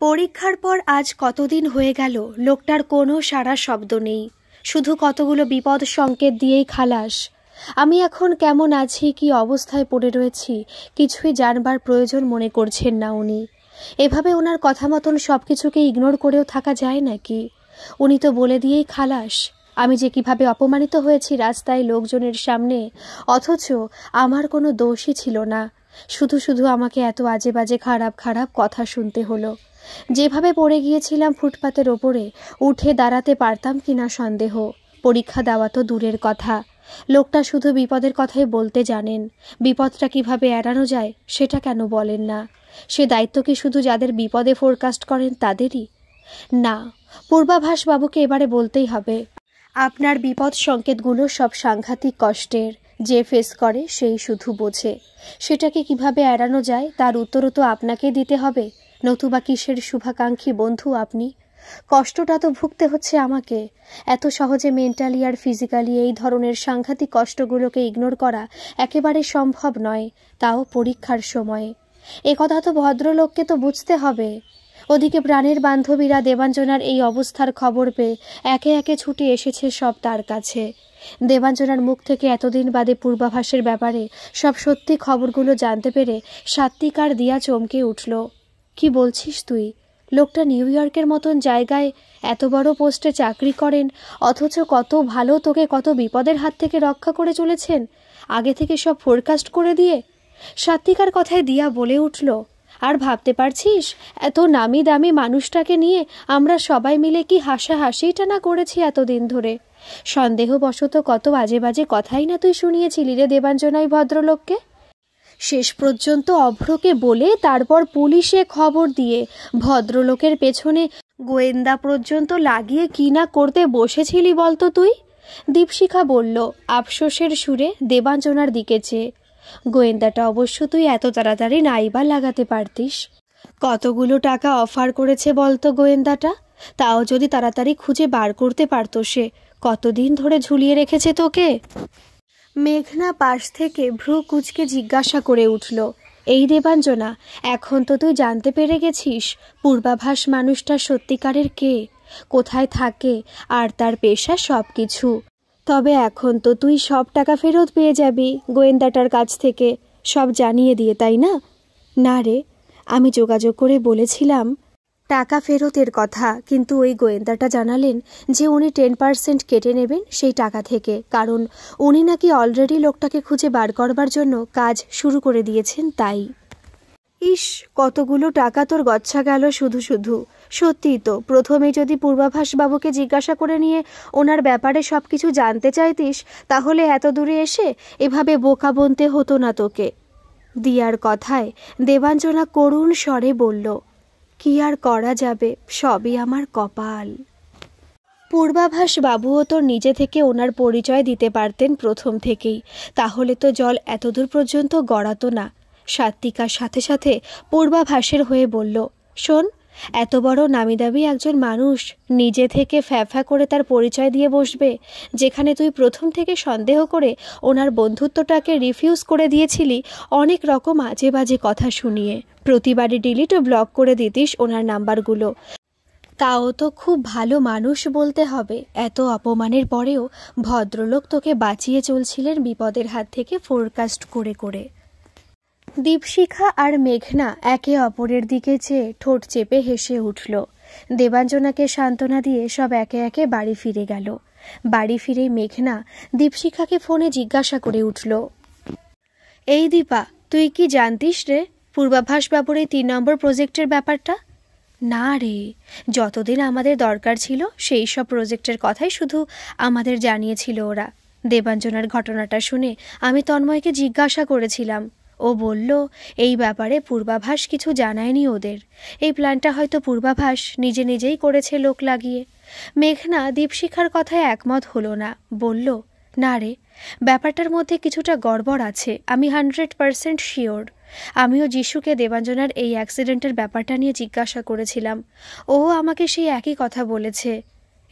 পরীক্ষার পর আজ কতদিন হয়ে গেল, লোকটার কোনো সাড়া শব্দ নেই, শুধু কতগুলো বিপদ সংকেত দিয়েই খালাস। আমি এখন কেমন আছি, কি অবস্থায় পড়ে রয়েছি, কিছুই জানবার প্রয়োজন মনে করছেন না উনি। এভাবে ওনার কথা মতন সব কিছুকে ইগনোর করেও থাকা যায় নাকি? উনি তো বলে দিয়েই খালাস। আমি যে কিভাবে অপমানিত হয়েছি রাস্তায় লোকজনের সামনে, অথচ আমার কোনো দোষই ছিল না। শুধু শুধু আমাকে এত আজে বাজে খারাপ খারাপ কথা শুনতে হলো। যেভাবে পড়ে গিয়েছিলাম ফুটপাতের ওপরে, উঠে দাঁড়াতে পারতাম কিনা সন্দেহ। পরীক্ষা দেওয়া তো দূরের কথা, লোকটা শুধু বিপদের কথাই বলতে জানেন। বিপদটা কিভাবে এড়ানো যায় সেটা কেন বলেন না? সে দায়িত্ব কি শুধু যাদের বিপদে ফোরকাস্ট করেন তাদেরই? না, পূর্বাভাস বাবুকে এবারে বলতেই হবে। আপনার বিপদ সংকেতগুলো সব সাংঘাতিক কষ্টের, যে ফেস করে সেই শুধু বোঝে। সেটাকে কিভাবে এড়ানো যায় তার উত্তরও তো আপনাকেই দিতে হবে, নতুবা কিসের শুভাকাঙ্ক্ষী বন্ধু আপনি? কষ্টটা তো ভুগতে হচ্ছে আমাকে। এত সহজে মেন্টালি আর ফিজিক্যালি এই ধরনের সাংঘাতিক কষ্টগুলোকে ইগনোর করা একেবারে সম্ভব নয়, তাও পরীক্ষার সময়ে। একথা তো ভদ্রলোককে তো বুঝতে হবে। ওদিকে প্রাণের বান্ধবীরা দেবাঞ্জনার এই অবস্থার খবর পেয়ে একে একে ছুটে এসেছে সব তার কাছে। দেবাঞ্জনার মুখ থেকে এতদিন বাদে পূর্বাভাসের ব্যাপারে সব সত্যি খবরগুলো জানতে পেরে সাত্বিক আর দিয়া চমকে উঠল। কি বলছিস তুই? লোকটা নিউ ইয়র্কের মতন জায়গায় এত বড় পোস্টে চাকরি করেন, অথচ কত ভালো তোকে কত বিপদের হাত থেকে রক্ষা করে চলেছেন, আগে থেকে সব ফোরকাস্ট করে দিয়ে। সাত্বিকার কথায় দিয়া বলে উঠল, আর ভাবতে পারছিস এত নামি দামি মানুষটাকে নিয়ে আমরা সবাই মিলে কি হাসাহাসিটা না করেছি এতদিন ধরে? সন্দেহবশত কত আজে বাজে কথাই না তুই শুনিয়েছিলি রে দেবাঞ্জনাই ভদ্রলোককে। শেষ পর্যন্ত অভ্রকে বলে তারপর পুলিশে খবর দিয়ে ভদ্রলোকের পেছনে গোয়েন্দা পর্যন্ত লাগিয়ে কি না করতে বসেছিলি বলতো তুই? দীপশিখা বলল আফসোসের সুরে দেবাঞ্জনার দিকে চেয়ে। গোয়েন্দাটা অবশ্য তুই এত তাড়াতাড়ি নাইবা লাগাতে পারতিস। কতগুলো টাকা অফার করেছে বলতো গোয়েন্দাটা? তাও যদি তাড়াতাড়ি খুঁজে বার করতে পারতো সে। কতদিন ধরে ঝুলিয়ে রেখেছে তোকে? মেঘনা পাশ থেকে ভ্রু কুঁচকে জিজ্ঞাসা করে উঠল, এই দেবাঞ্জনা, এখন তো তুই জানতে পেরে গেছিস পূর্বাভাস মানুষটা সত্যিকারের কে, কোথায় থাকে আর তার পেশা সব কিছু। তবে এখন তো তুই সব টাকা ফেরত পেয়ে যাবি গোয়েন্দাটার কাছ থেকে, সব জানিয়ে দিয়ে, তাই না? না রে, আমি যোগাযোগ করে বলেছিলাম টাকা ফেরতের কথা, কিন্তু ওই গোয়েন্দাটা জানালেন যে উনি 10% কেটে নেবেন সেই টাকা থেকে, কারণ উনি নাকি অলরেডি লোকটাকে খুঁজে বার করবার জন্য কাজ শুরু করে দিয়েছেন। তাই। ইস, কতগুলো টাকা তোর গচ্ছা গেল শুধু শুধু। সত্যিই তো, প্রথমে যদি পূর্বাভাস বাবুকে জিজ্ঞাসা করে নিয়ে ওনার ব্যাপারে সব কিছু জানতে চাইতিস, তাহলে এত দূরে এসে এভাবে বোকা বনতে হতো না তোকে। দিয়ার কথায় দেবাঞ্জনা করুণ স্বরে বলল, কি আর করা যাবে, সবই আমার কপাল। পূর্বাভাস বাবুও তো নিজে থেকে ওনার পরিচয় দিতে পারতেন প্রথম থেকেই, তাহলে তো জল এতদূর পর্যন্ত গড়াতো না। সাত্বিকার সাথে সাথে পূর্বাভাসের হয়ে বলল, শোন, এত বড় নামিদামি একজন মানুষ নিজে থেকে ফ্যাফা করে তার পরিচয় দিয়ে বসবে, যেখানে তুই প্রথম থেকে সন্দেহ করে ওনার বন্ধুত্বটাকে রিফিউজ করে দিয়েছিলি অনেক রকম আজে বাজে কথা শুনিয়ে। প্রতিবারই ডিলিট ও ব্লক করে দিতিস ওনার নাম্বারগুলো। তাও তো খুব ভালো মানুষ বলতে হবে। এত অপমানের পরেও ভদ্রলোক তোকে বাঁচিয়ে চলছিলেন বিপদের হাত থেকে ফোরকাস্ট করে করে। দীপশিখা আর মেঘনা একে অপরের দিকে চেয়ে ঠোঁট চেপে হেসে উঠল। দেবাঞ্জনাকে সান্ত্বনা দিয়ে সব একে একে বাড়ি ফিরে গেল। বাড়ি ফিরে মেঘনা দীপশিখাকে ফোনে জিজ্ঞাসা করে উঠল, এই দীপা, তুই কি জানতিস রে পূর্বাভাস বাবুর এই 3 নম্বর প্রজেক্টের ব্যাপারটা? না রে, যতদিন আমাদের দরকার ছিল সেই সব প্রজেক্টের কথাই শুধু আমাদের জানিয়েছিল ওরা। দেবাঞ্জনার ঘটনাটা শুনে আমি তন্ময়কে জিজ্ঞাসা করেছিলাম, ও বলল এই ব্যাপারে পূর্বাভাস কিছু জানায়নি ওদের। এই প্ল্যানটা হয়তো পূর্বাভাস নিজে নিজেই করেছে লোক লাগিয়ে। মেঘনা দীপশিখার কথায় একমত হলো না, বলল, না রে, ব্যাপারটার মধ্যে কিছুটা গড়বড় আছে, আমি 100% শিওর। আমিও যিশুকে দেবাঞ্জনার এই অ্যাক্সিডেন্টের ব্যাপারটা নিয়ে জিজ্ঞাসা করেছিলাম, ও আমাকে সেই একই কথা বলেছে।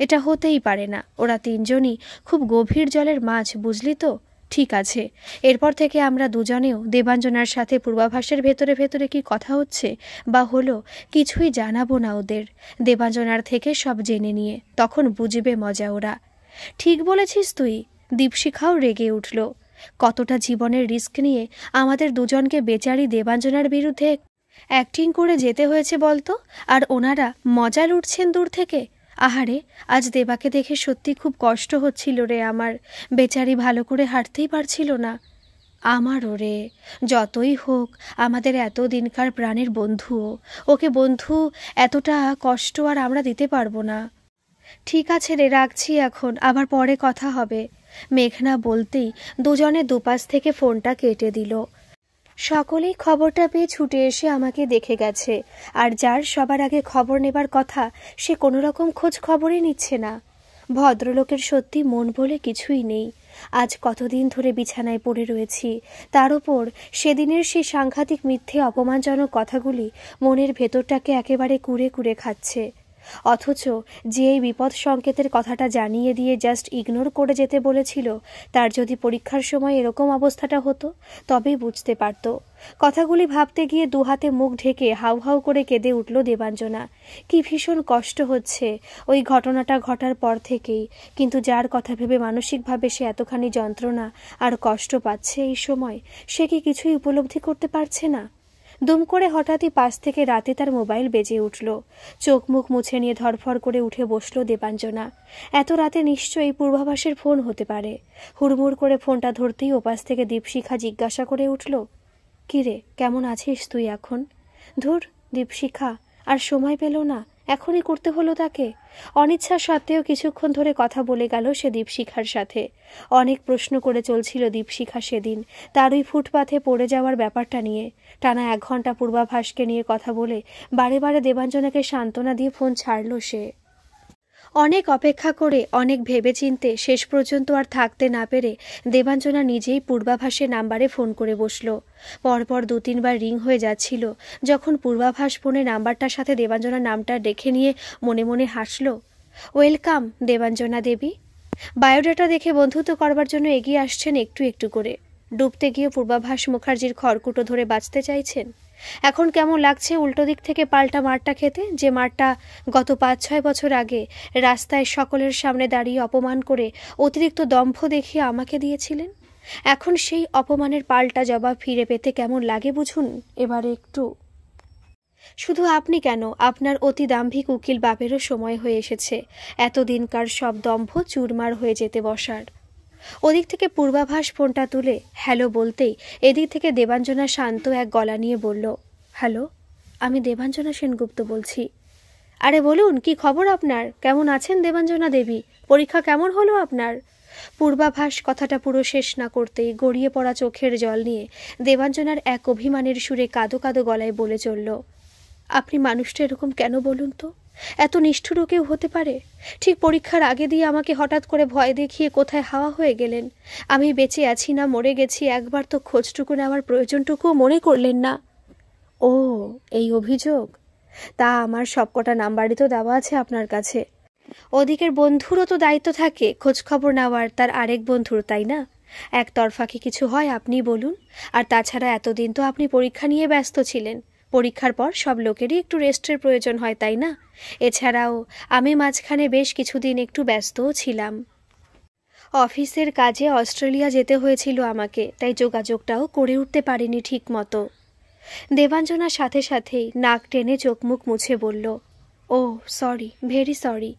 এটা হতেই পারে না, ওরা 3জনই খুব গভীর জলের মাছ, বুঝলি তো? ঠিক আছে, এরপর থেকে আমরা দুজনেও দেবাঞ্জনার সাথে পূর্বাভাসের ভেতরে ভেতরে কি কথা হচ্ছে বা হলো কিছুই জানাবো না ওদের। দেবাঞ্জনার থেকে সব জেনে নিয়ে তখন বুঝবে মজা ওরা। ঠিক বলেছিস তুই। দীপশিখাও রেগে উঠল। কতটা জীবনের রিস্ক নিয়ে আমাদের দুজনকে বেচারি দেবাঞ্জনার বিরুদ্ধে অ্যাক্টিং করে যেতে হয়েছে বলতো, আর ওনারা মজা লুটছেন দূর থেকে। আহারে, আজ দেবাকে দেখে সত্যি খুব কষ্ট হচ্ছিল রে আমার। বেচারি ভালো করে হাঁটতেই পারছিল না। আমারও রে। যতই হোক আমাদের এত দিনকার প্রাণের বন্ধুও, ওকে বন্ধু এতটা কষ্ট আর আমরা দিতে পারবো না। ঠিক আছে রে, রাখছি এখন, আবার পরে কথা হবে। মেঘনা বলতেই দুজনে দুপাশ থেকে ফোনটা কেটে দিল। সকলেই খবরটা পেয়ে ছুটে এসে আমাকে দেখে গেছে, আর যার সবার আগে খবর নেবার কথা সে কোনো রকম খোঁজ খবরই নিচ্ছে না। ভদ্রলোকের সত্যি মন বলে কিছুই নেই। আজ কতদিন ধরে বিছানায় পড়ে রয়েছি, তার ওপর সেদিনের সেই সাংঘাতিক মিথ্যে অপমানজনক কথাগুলি মনের ভেতরটাকে একেবারে কুরে কুরে খাচ্ছে। অথচ যে এই বিপদ সংকেতের কথাটা জানিয়ে দিয়ে জাস্ট ইগনোর করে যেতে বলেছিল, তার যদি পরীক্ষার সময় এরকম অবস্থাটা হতো তবেই বুঝতে পারত। কথাগুলি ভাবতে গিয়ে দুহাতে মুখ ঢেকে হাউ হাউ করে কেঁদে উঠল দেবাঞ্জনা। কি ভীষণ কষ্ট হচ্ছে ওই ঘটনাটা ঘটার পর থেকেই, কিন্তু যার কথা ভেবে মানসিকভাবে সে এতখানি যন্ত্রণা আর কষ্ট পাচ্ছে এই সময়, সে কি কিছুই উপলব্ধি করতে পারছে না। দুম করে হঠাৎই পাশ থেকে রাতে তার মোবাইল বেজে উঠল। চোখ মুখ মুছে নিয়ে ধরফর করে উঠে বসল দেবাঞ্জনা। এত রাতে নিশ্চয়ই পূর্বাভাসের ফোন হতে পারে। হুড়মুড় করে ফোনটা ধরতেই ওপাশ থেকে দীপশিখা জিজ্ঞাসা করে উঠল, কি রে, কেমন আছিস তুই এখন? ধুর, দীপশিখা আর সময় পেল না, এখনই করতে হলো তাকে। অনিচ্ছা সত্ত্বেও কিছুক্ষণ ধরে কথা বলে গেল সে দীপশিখার সাথে। অনেক প্রশ্ন করে চলছিল দীপশিখা সেদিন তার ওই ফুটপাথে পড়ে যাওয়ার ব্যাপারটা নিয়ে। টানা 1 ঘন্টা পূর্বাভাসকে নিয়ে কথা বলে বারে বারে দেবাঞ্জনাকে সান্ত্বনা দিয়ে ফোন ছাড়ল সে। অনেক অপেক্ষা করে, অনেক ভেবেচিন্তে শেষ পর্যন্ত আর থাকতে না পেরে দেবাঞ্জনা নিজেই পূর্বাভাসের নাম্বারে ফোন করে বসল। পরপর 2-3 বার রিং হয়ে যাচ্ছিল। যখন পূর্বাভাস ফোনে নাম্বারটার সাথে দেবাঞ্জনার নামটা দেখে নিয়ে মনে মনে হাসল। ওয়েলকাম দেবাঞ্জনা দেবী। বায়োডাটা দেখে বন্ধুত্ব করবার জন্য এগিয়ে আসছেন একটু একটু করে। ডুবতে গিয়ে পূর্বাভাস মুখার্জির খড়কুটো ধরে বাঁচতে চাইছেন। এখন কেমন লাগছে উল্টো দিক থেকে পাল্টা মারটা খেতে, যে মারটা গত 5-6 বছর আগে রাস্তায় সকলের সামনে দাঁড়িয়ে অপমান করে অতিরিক্ত দম্ভ দেখিয়ে আমাকে দিয়েছিলেন? এখন সেই অপমানের পাল্টা জবাব ফিরে পেতে কেমন লাগে বুঝুন এবারে একটু। শুধু আপনি কেন, আপনার অতি দাম্ভিক উকিল বাপেরও সময় হয়ে এসেছে এতদিনকার সব দম্ভ চুরমার হয়ে যেতে বসার। ওদিক থেকে পূর্বাভাস ফোনটা তুলে হ্যালো বলতেই এদিক থেকে দেবাঞ্জনা শান্ত এক গলা নিয়ে বলল, হ্যালো, আমি দেবাঞ্জনা সেনগুপ্ত বলছি। আরে বলুন, কি খবর আপনার? কেমন আছেন দেবাঞ্জনা দেবী? পরীক্ষা কেমন হলো আপনার? পূর্বাভাস কথাটা পুরো শেষ না করতেই গড়িয়ে পড়া চোখের জল নিয়ে দেবাঞ্জনার এক অভিমানের সুরে কাঁদো কাঁদো গলায় বলে চলল, আপনি মানুষটা এরকম কেন বলুন তো? এত নিষ্ঠুরও কেউ হতে পারে? ঠিক পরীক্ষার আগে দিয়ে আমাকে হঠাৎ করে ভয় দেখিয়ে কোথায় হাওয়া হয়ে গেলেন। আমি বেঁচে আছি না মরে গেছি একবার তো খোঁজটুকু নেওয়ার প্রয়োজনটুকুও মনে করলেন না। ও, এই অভিযোগ? তা আমার সবকটা নাম্বারই তো দেওয়া আছে আপনার কাছে। ওদিকের বন্ধুরও তো দায়িত্ব থাকে খোঁজ খবর নেওয়ার, তার আরেক বন্ধুর, তাই না? একতরফা কি কিছু হয় আপনি বলুন? আর তাছাড়া এতদিন তো আপনি পরীক্ষা নিয়ে ব্যস্ত ছিলেন। পরীক্ষার পর সব লোকেরই একটু রেস্টের প্রয়োজন হয়, তাই না? এছাড়াও আমি মাঝখানে বেশ কিছুদিন একটু ব্যস্তও ছিলাম। অফিসের কাজে অস্ট্রেলিয়া যেতে হয়েছিল আমাকে, তাই যোগাযোগটাও করে উঠতে পারিনি ঠিক মতো। দেবাঞ্জনার সাথে সাথেই নাক টেনে চোখ মুখ মুছে বলল, ও সরি, ভেরি সরি।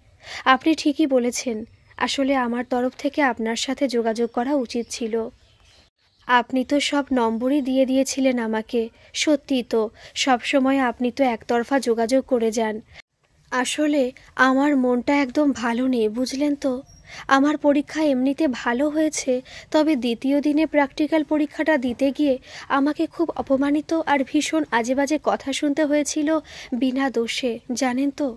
আপনি ঠিকই বলেছেন, আসলে আমার তরফ থেকে আপনার সাথে যোগাযোগ করা উচিত ছিল। আপনি তো সব নম্বরই দিয়ে দিয়েছিলেন আমাকে। সত্যি তো, সবসময় আপনি তো একতরফা যোগাযোগ করে যান। আসলে আমার মনটা একদম ভালো নেই, বুঝলেন তো। আমার পরীক্ষা এমনিতে ভালো হয়েছে, তবে দ্বিতীয় দিনে প্র্যাকটিক্যাল পরীক্ষাটা দিতে গিয়ে আমাকে খুব অপমানিত আর ভীষণ আজে বাজে কথা শুনতে হয়েছিল বিনা দোষে, জানেন তো।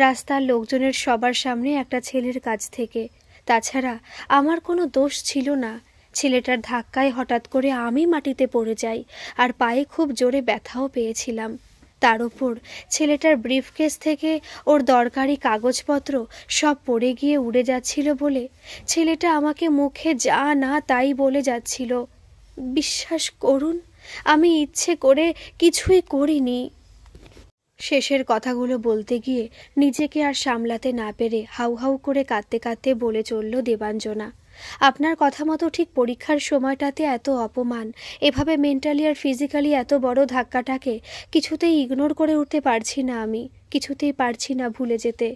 রাস্তার লোকজনের সবার সামনে একটা ছেলের কাছ থেকে। তাছাড়া আমার কোনো দোষ ছিল না। ছেলেটার ধাক্কায় হঠাৎ করে আমি মাটিতে পড়ে যাই, আর পায়ে খুব জোরে ব্যথাও পেয়েছিলাম। তার ওপর ছেলেটার ব্রিফকেস থেকে ওর দরকারি কাগজপত্র সব পড়ে গিয়ে উড়ে যাচ্ছিল বলে ছেলেটা আমাকে মুখে যা না তাই বলে যাচ্ছিল। বিশ্বাস করুন, আমি ইচ্ছে করে কিছুই করিনি। শেষের কথাগুলো বলতে গিয়ে নিজেকে আর সামলাতে না পেরে হাউ হাউ করে কাঁদতে কাঁদতে বলে চলল দেবাঞ্জনা, আপনার কথা মতো ঠিক পরীক্ষার সময়টাতে এত অপমান, এভাবে মেন্টালি আর ফিজিক্যালি এত বড় ধাক্কাটাকে কিছুতেই ইগনোর করে উঠতে পারছি না। আমি কিছুতেই পারছি না ভুলে যেতে।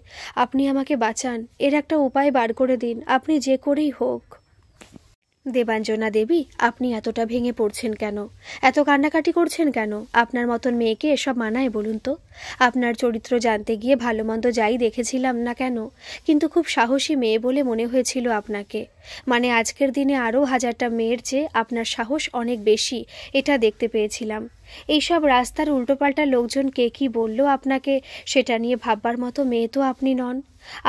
আপনি আমাকে বাঁচান, এর একটা উপায় বার করে দিন, আপনি যে করেই হোক। দেবাঞ্জনা দেবী, আপনি এতটা ভেঙে পড়ছেন কেন? এত কান্নাকাটি করছেন কেন? আপনার মতন মেয়েকে এসব মানায় বলুন তো? আপনার চরিত্র জানতে গিয়ে ভালো মন্দ যাই দেখেছিলাম না কেন, কিন্তু খুব সাহসী মেয়ে বলে মনে হয়েছিল আপনাকে। মানে আজকের দিনে আরও হাজারটা মেয়ের চেয়ে আপনার সাহস অনেক বেশি, এটা দেখতে পেয়েছিলাম। এইসব রাস্তার উল্টোপাল্টা লোকজন কে কী বলল আপনাকে, সেটা নিয়ে ভাববার মতো মেয়ে তো আপনি নন।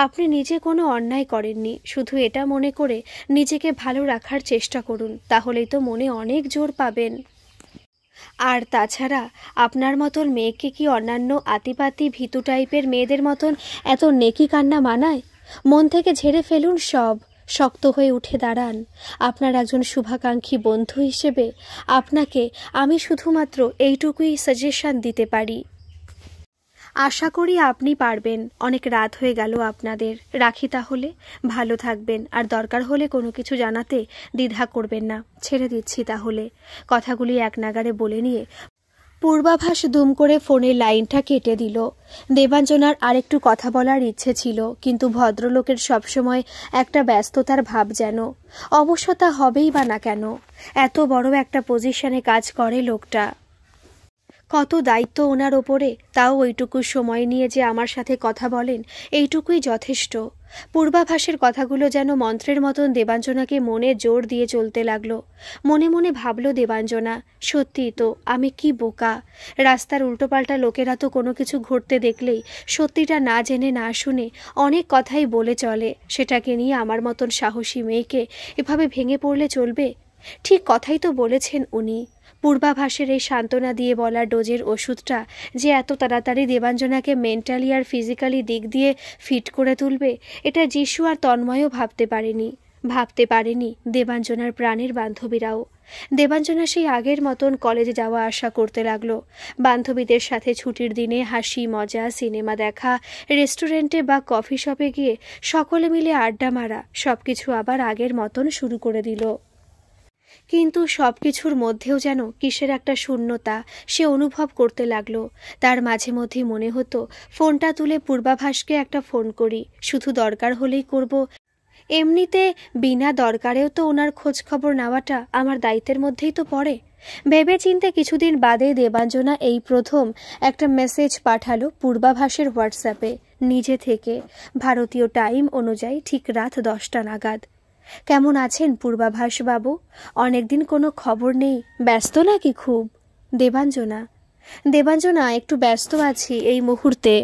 আপনি নিজে কোনো অন্যায় করেননি, শুধু এটা মনে করে নিজেকে ভালো রাখার চেষ্টা করুন, তাহলেই তো মনে অনেক জোর পাবেন। আর তাছাড়া আপনার মতন মেয়েকে কি অন্যান্য আতিপাতি ভীতু টাইপের মেয়েদের মতন এত নেকি কান্না মানায়? মন থেকে ঝেড়ে ফেলুন সব, শক্ত হয়ে উঠে দাঁড়ান। আপনার একজন শুভাকাঙ্ক্ষী বন্ধু হিসেবে আপনাকে আমি শুধুমাত্র এইটুকুই সাজেশন দিতে পারি। আশা করি আপনি পারবেন। অনেক রাত হয়ে গেল আপনাদের, রাখি তাহলে। ভালো থাকবেন, আর দরকার হলে কোনো কিছু জানাতে দ্বিধা করবেন না। ছেড়ে দিচ্ছি তাহলে। কথাগুলি এক নাগাড়ে বলে নিয়ে পূর্বাভাস দুম করে ফোনের লাইনটা কেটে দিল। দেবাঞ্জনার আরেকটু কথা বলার ইচ্ছে ছিল, কিন্তু ভদ্রলোকের সবসময় একটা ব্যস্ততার ভাব যেন। অবশ্য তা হবেই বা না কেন, এত বড় একটা পজিশনে কাজ করে লোকটা। কত দায়িত্ব ওনার ওপরে, তাও ওইটুকু সময় নিয়ে যে আমার সাথে কথা বলেন, এইটুকুই যথেষ্ট। পূর্বাভাসের কথাগুলো যেন মন্ত্রের মতন দেবাঞ্জনাকে মনে জোর দিয়ে চলতে লাগলো। মনে মনে ভাবল দেবাঞ্জনা, সত্যিই তো আমি কি বোকা। রাস্তার উল্টোপাল্টা লোকেরা তো কোনো কিছু ঘটতে দেখলেই সত্যিটা না জেনে না শুনে অনেক কথাই বলে চলে। সেটাকে নিয়ে আমার মতন সাহসী মেয়েকে এভাবে ভেঙে পড়লে চলবে? ঠিক কথাই তো বলেছেন উনি। পূর্বাভাসের এই সান্ত্বনা দিয়ে বলা ডোজের ওষুধটা যে এত তাড়াতাড়ি দেবাঞ্জনাকে মেন্টালি আর ফিজিক্যালি দিক দিয়ে ফিট করে তুলবে, এটা যিশু আর তন্ময়ও ভাবতে পারেনি দেবাঞ্জনার প্রাণের বান্ধবীরাও। দেবাঞ্জনা সেই আগের মতন কলেজে যাওয়া আসা করতে লাগলো। বান্ধবীদের সাথে ছুটির দিনে হাসি মজা, সিনেমা দেখা, রেস্টুরেন্টে বা কফি শপে গিয়ে সকলে মিলে আড্ডা মারা, সবকিছু আবার আগের মতন শুরু করে দিল। কিন্তু সব কিছুর মধ্যেও যেন কিসের একটা শূন্যতা সে অনুভব করতে লাগলো। তার মাঝে মধ্যে মনে হতো ফোনটা তুলে পূর্বাভাসকে একটা ফোন করি, শুধু দরকার হলেই করব। এমনিতে বিনা দরকারেও তো ওনার খোঁজ খবর নেওয়াটা আমার দায়িত্বের মধ্যেই তো পড়ে। ভেবে চিন্তে কিছুদিন বাদে দেবাঞ্জনা এই প্রথম একটা মেসেজ পাঠালো পূর্বাভাসের হোয়াটসঅ্যাপে, নিজে থেকে, ভারতীয় টাইম অনুযায়ী ঠিক রাত 10টা নাগাদ। কেমন আছেন পূর্বাভাস বাবু? অনেকদিন কোনো খবর নেই, ব্যস্ত নাকি খুব? দেবাঞ্জনা একটু ব্যস্ত আছি এই মুহূর্তে।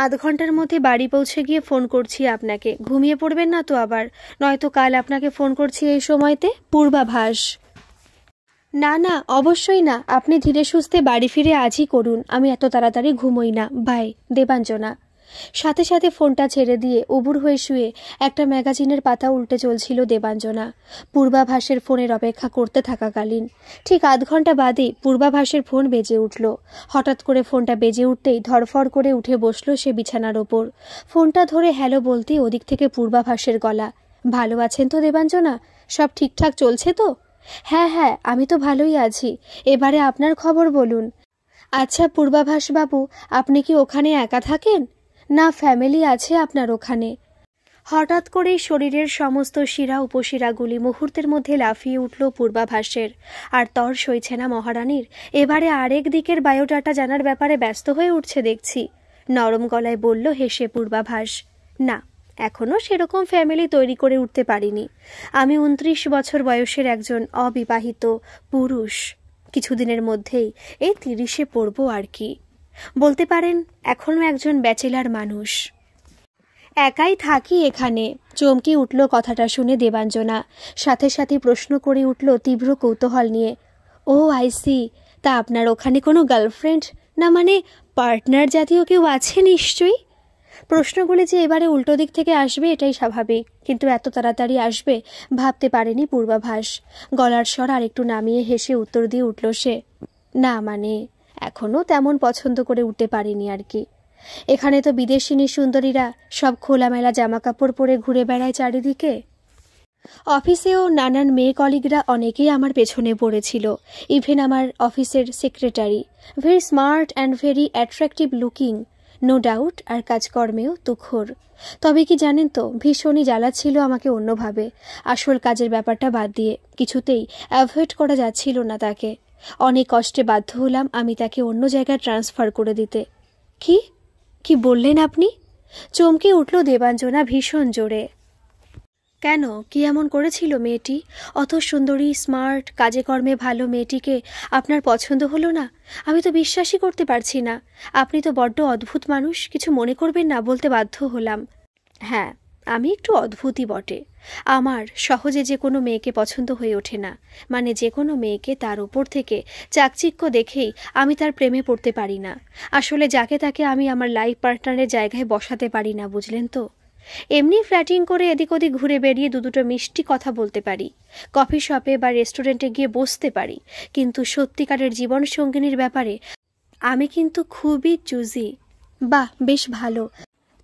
আধ ঘন্টার মধ্যে বাড়ি পৌঁছে গিয়ে ফোন করছি আপনাকে। ঘুমিয়ে পড়বেন না তো আবার, নয়তো কাল আপনাকে ফোন করছি এই সময়তে। পূর্বাভাস: না অবশ্যই না, আপনি ধীরে সুস্থে বাড়ি ফিরে আজই করুন, আমি এত তাড়াতাড়ি ঘুমোই না, বাই। দেবাঞ্জনা সাথে সাথে ফোনটা ছেড়ে দিয়ে উবুর হয়ে শুয়ে একটা ম্যাগাজিনের পাতা উল্টে চলছিল দেবাঞ্জনা, পূর্বাভাসের ফোনের অপেক্ষা করতে থাকাকালীন। ঠিক আধ ঘন্টা বাদে পূর্বাভাসের ফোন বেজে উঠল। হঠাৎ করে ফোনটা বেজে উঠতেই ধরফড় করে উঠে বসলো সে বিছানার ওপর। ফোনটা ধরে হ্যালো বলতে ওদিক থেকে পূর্বাভাসের গলা। ভালো আছেন তো দেবাঞ্জনা? সব ঠিকঠাক চলছে তো? হ্যাঁ, আমি তো ভালোই আছি। এবারে আপনার খবর বলুন। আচ্ছা পূর্বাভাস বাবু, আপনি কি ওখানে একা থাকেন? না, ফ্যামিলি আছে আপনার ওখানে। হঠাৎ করেই শরীরের সমস্ত শিরা উপশিরাগুলি মুহূর্তের মধ্যে লাফিয়ে উঠল পূর্বাভাসের। আর তর সইছে না মহারানীর। এবারে আরেক দিকের বায়োডাটা জানার ব্যাপারে ব্যস্ত হয়ে উঠছে দেখছি। নরম গলায় বলল হেসে পূর্বাভাস, না, এখনও সেরকম ফ্যামিলি তৈরি করে উঠতে পারিনি। আমি 29 বছর বয়সের একজন অবিবাহিত পুরুষ। কিছুদিনের মধ্যেই এই 30-এ পড়ব আর কি। বলতে পারেন এখনও একজন ব্যাচেলার মানুষ। একাই থাকি এখানে। চমকে উঠল কথাটা শুনে দেবাঞ্জনা। সাথে সাথে প্রশ্ন করে উঠল তীব্র কৌতূহল নিয়ে, ও আই সি, তা আপনার ওখানে কোনো গার্লফ্রেন্ড না মানে পার্টনার জাতীয় কেউ আছে নিশ্চয়ই। প্রশ্নগুলি যে এবারে উল্টো দিক থেকে আসবে এটাই স্বাভাবিক, কিন্তু এত তাড়াতাড়ি আসবে ভাবতে পারেনি পূর্বাভাস। গলার স্বর আর একটু নামিয়ে হেসে উত্তর দিয়ে উঠল সে, না মানে এখনও তেমন পছন্দ করে উঠতে পারিনি আর কি। এখানে তো বিদেশিনী সুন্দরীরা সব খোলামেলা জামা কাপড় পরে ঘুরে বেড়ায় চারিদিকে। অফিসেও নানান মেয়ে কলিগরা অনেকেই আমার পেছনে পড়েছিল। ইভেন আমার অফিসের secretary, very smart and very attractive looking, no doubt, আর কাজকর্মেও তুখোর। তবে কি জানেন তো, ভীষণই জ্বালাচ্ছিল আমাকে অন্যভাবে। আসল কাজের ব্যাপারটা বাদ দিয়ে কিছুতেই অ্যাভয়েড করা যাচ্ছিল না তাকে। অনেক কষ্টে বাধ্য হলাম আমি তাকে অন্য জায়গায় ট্রান্সফার করে দিতে। কি কি বললেন আপনি? চমকে উঠল দেবাঞ্জনা ভীষণ জোরে। কেন, কি এমন করেছিল মেয়েটি? অত সুন্দরী, স্মার্ট, কাজে কর্মে ভালো মেয়েটিকে আপনার পছন্দ হলো না? আমি তো বিশ্বাসই করতে পারছি না। আপনি তো বড্ড অদ্ভুত মানুষ, কিছু মনে করবেন না বলতে বাধ্য হলাম। হ্যাঁ, আমি একটু অদ্ভুতই বটে। আমার সহজে যে কোনো মেয়েকে পছন্দ হয়ে ওঠে না। মানে যে কোনো মেয়েকে তার উপর থেকে চাকচিক্য দেখেই আমি তার প্রেমে পড়তে পারি না। আসলে যাকে তাকে আমি আমার লাইফ পার্টনারের জায়গায় বসাতে পারি না, বুঝলেন তো। এমনি ফ্ল্যাটিং করে এদিক ওদিক ঘুরে বেরিয়ে দুটো মিষ্টি কথা বলতে পারি, কফি শপে বা রেস্টুরেন্টে গিয়ে বসতে পারি, কিন্তু সত্যিকারের জীবন সঙ্গিনীর ব্যাপারে আমি কিন্তু খুবই চুজি। বাহ, বেশ ভালো।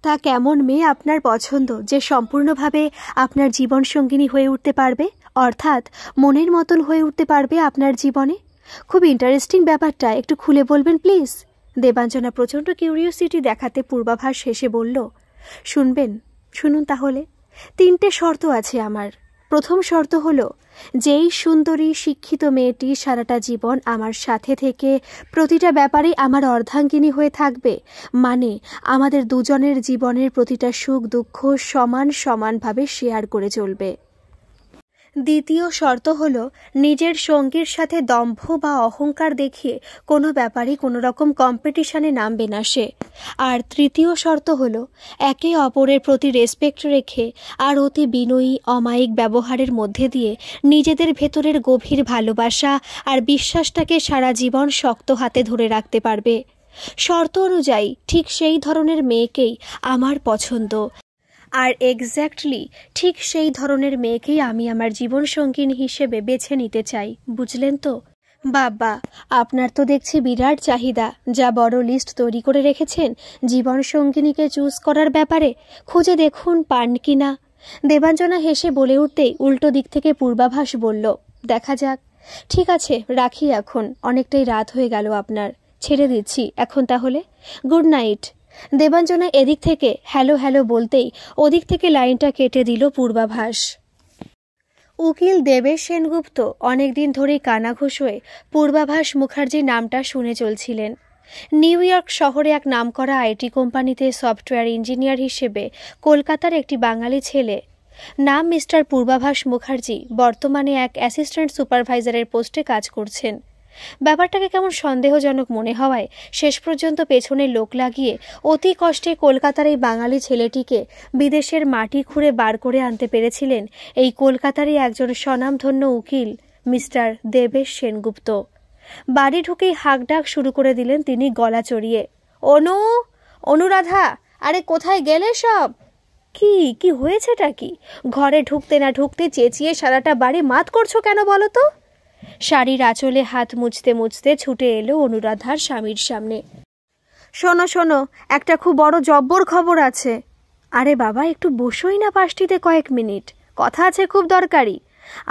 তা কেমন মেয়ে আপনার পছন্দ যে সম্পূর্ণভাবে আপনার জীবন সঙ্গিনী হয়ে উঠতে পারবে, অর্থাৎ মনের মতন হয়ে উঠতে পারবে আপনার জীবনে? খুব ইন্টারেস্টিং ব্যাপারটা, একটু খুলে বলবেন প্লিজ। দেবাঞ্জনা প্রচণ্ড কিউরিওসিটি দেখাতে পূর্বাভাস হেসে বলল, শুনবেন? শুনুন তাহলে। 3টে শর্ত আছে আমার। প্রথম শর্ত হলো, যেই সুন্দরী শিক্ষিত মেয়েটি সারাটা জীবন আমার সাথে থেকে প্রতিটা ব্যাপারে আমার অর্ধাঙ্গিনী হয়ে থাকবে, মানে আমাদের দুজনের জীবনের প্রতিটা সুখ দুঃখ সমান সমানভাবে শেয়ার করে চলবে। দ্বিতীয় শর্ত হলো, নিজের সঙ্গীর সাথে দম্ভ বা অহংকার দেখিয়ে কোনো ব্যাপারই কোনো রকম কম্পিটিশনে নামবে না সে। আর তৃতীয় শর্ত হলো, একে অপরের প্রতি রেসপেক্ট রেখে আর অতি বিনয়ী অমায়িক ব্যবহারের মধ্যে দিয়ে নিজেদের ভেতরের গভীর ভালোবাসা আর বিশ্বাসটাকে সারা জীবন শক্ত হাতে ধরে রাখতে পারবে। শর্ত অনুযায়ী ঠিক সেই ধরনের মেয়েকেই আমার পছন্দ, আর এক্স্যাক্টলি ঠিক সেই ধরনের মেয়েকেই আমি আমার জীবনসঙ্গিনী হিসেবে বেছে নিতে চাই, বুঝলেন তো। বাবা, আপনার তো দেখছি বিরাট চাহিদা, যা বড় লিস্ট তৈরি করে রেখেছেন জীবনসঙ্গিনীকে চুজ করার ব্যাপারে। খুঁজে দেখুন পান কি না। দেবাঞ্জনা হেসে বলে উঠতেই উল্টো দিক থেকে পূর্বাভাস বলল, দেখা যাক। ঠিক আছে, রাখি এখন, অনেকটাই রাত হয়ে গেল আপনার। ছেড়ে দিচ্ছি এখন তাহলে, গুড নাইট। দেবাঞ্জনা এদিক থেকে হ্যালো হ্যালো বলতেই ওদিক থেকে লাইনটা কেটে দিল পূর্বাভাস। উকিল দেবেশ সেনগুপ্ত অনেকদিন ধরেই কানাঘুষ হয়ে পূর্বাভাস মুখার্জির নামটা শুনে চলছিলেন। নিউ ইয়র্ক শহরে এক নামকরা আইটি কোম্পানিতে সফটওয়্যার ইঞ্জিনিয়ার হিসেবে কলকাতার একটি বাঙালি ছেলে, নাম মিস্টার পূর্বাভাস মুখার্জি, বর্তমানে এক অ্যাসিস্ট্যান্ট সুপারভাইজারের পোস্টে কাজ করছেন। ব্যাপারটাকে কেমন সন্দেহজনক মনে হওয়ায় শেষ পর্যন্ত পেছনে লোক লাগিয়ে অতি কষ্টে কলকাতার এই বাঙালি ছেলেটিকে বিদেশের মাটি খুঁড়ে বার করে আনতে পেরেছিলেন এই কলকাতারই একজন স্বনামধন্য উকিল মিস্টার দেবেশ সেনগুপ্ত। বাড়ি ঢুকেই হাঁকডাক শুরু করে দিলেন তিনি গলা চড়িয়ে, অনুরাধা, আরে কোথায় গেলে সব? কি হয়েছেটা কি? ঘরে ঢুকতে না ঢুকতে চেঁচিয়ে সারাটা বাড়ি মাত করছো কেন বলো তো? শাড়ির আঁচলে হাত মুছতে মুছতে ছুটে এলো অনুরাধার স্বামীর সামনে। শোনো, একটা খুব বড় জব্বর খবর আছে। আরে বাবা, একটু বসোই না পাশটিতে কয়েক মিনিট, কথা আছে খুব দরকারি।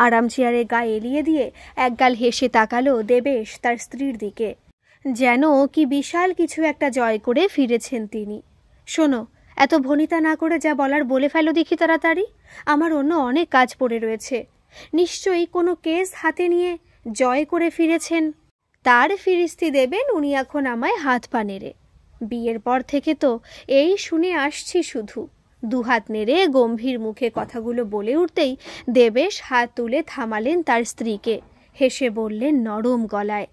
আরাম চেয়ারে গায়ে এলিয়ে দিয়ে একগাল হেসে তাকালো দেবেশ তার স্ত্রীর দিকে, যেন কি বিশাল কিছু একটা জয় করে ফিরেছেন তিনি। শোনো, এত ভনিতা না করে যা বলার বলে ফেলো দেখি তাড়াতাড়ি, আমার অন্য অনেক কাজ পড়ে রয়েছে। নিশ্চয়ই কোনো কেস হাতে নিয়ে জয় করে ফিরেছেন, তার ফিরিস্তি দেবেন উনি এখন আমায় হাত পা নেড়ে। বিয়ের পর থেকে তো এই শুনে আসছি শুধু। দুহাত নেড়ে গম্ভীর মুখে কথাগুলো বলে উঠতেই দেবেশ হাত তুলে থামালেন তার স্ত্রীকে, হেসে বললেন নরম গলায়,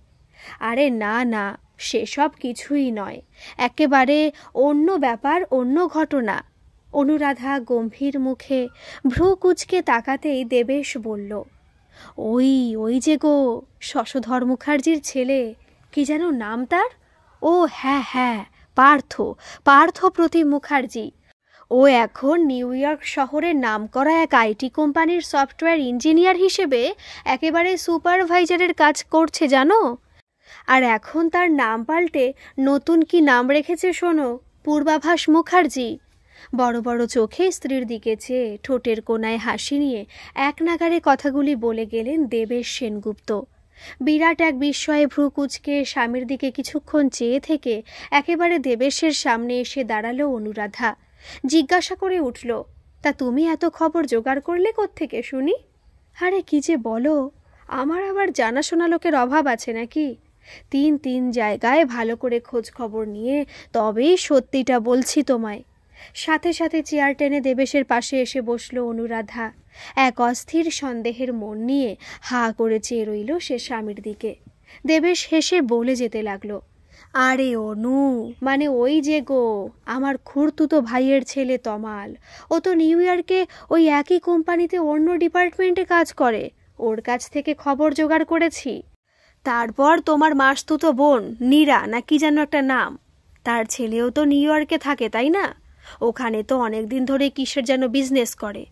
আরে না, সেসব কিছুই নয়, একেবারে অন্য ব্যাপার, অন্য ঘটনা। অনুরাধা গম্ভীর মুখে ভ্রু কুঁচকে তাকাতেই দেবেশ বলল, ওই যে গো, শশধর মুখার্জির ছেলে, কি যেন নাম তার? ও হ্যাঁ হ্যাঁ, পার্থ, পার্থপ্রতিম মুখার্জি। ও এখন নিউ ইয়র্ক শহরের নামকরা এক আইটি কোম্পানির সফটওয়্যার ইঞ্জিনিয়ার হিসেবে একেবারে সুপারভাইজারের কাজ করছে জানো। আর এখন তার নাম পাল্টে নতুন কি নাম রেখেছে শোনো, পূর্বাভাস মুখার্জি। বড় বড় চোখে স্ত্রীর দিকে চেয়ে ঠোঁটের কোনায় হাসি নিয়ে এক নাগাড়ে কথাগুলি বলে গেলেন দেবেশ সেনগুপ্ত। বিরাট এক বিস্ময়ে ভ্রু কুঁচকে স্বামীর দিকে কিছুক্ষণ চেয়ে থেকে একেবারে দেবেশের সামনে এসে দাঁড়ালো অনুরাধা। জিজ্ঞাসা করে উঠল, তা তুমি এত খবর জোগাড় করলে কোত্থেকে শুনি? আরে কি যে বলো, আমার আবার জানাশোনা লোকের অভাব আছে নাকি? তিন জায়গায় ভালো করে খোঁজ খবর নিয়ে তবেই সত্যিটা বলছি তোমায়। সাথে সাথে চেয়ার টেনে দেবেশের পাশে এসে বসল অনুরাধা। এক অস্থির সন্দেহের মন নিয়ে হা করে চেয়ে রইল সে স্বামীর দিকে। দেবেশ হেসে বলে যেতে লাগলো, আরে অনু, মানে ওই যে গো, আমার খুড়তুতো ভাইয়ের ছেলে তমাল। ও তো নিউ ইয়র্কে ওই একই কোম্পানিতে অন্য ডিপার্টমেন্টে কাজ করে। ওর কাছ থেকে খবর জোগাড় করেছি। তারপর তোমার মাসতুতো বোন নীরা না কি যেন একটা নাম, তার ছেলেও তো নিউ ইয়র্কে থাকে তাই না? ওখানে তো অনেকদিন ধরে কিসের যেন বিজনেস করে।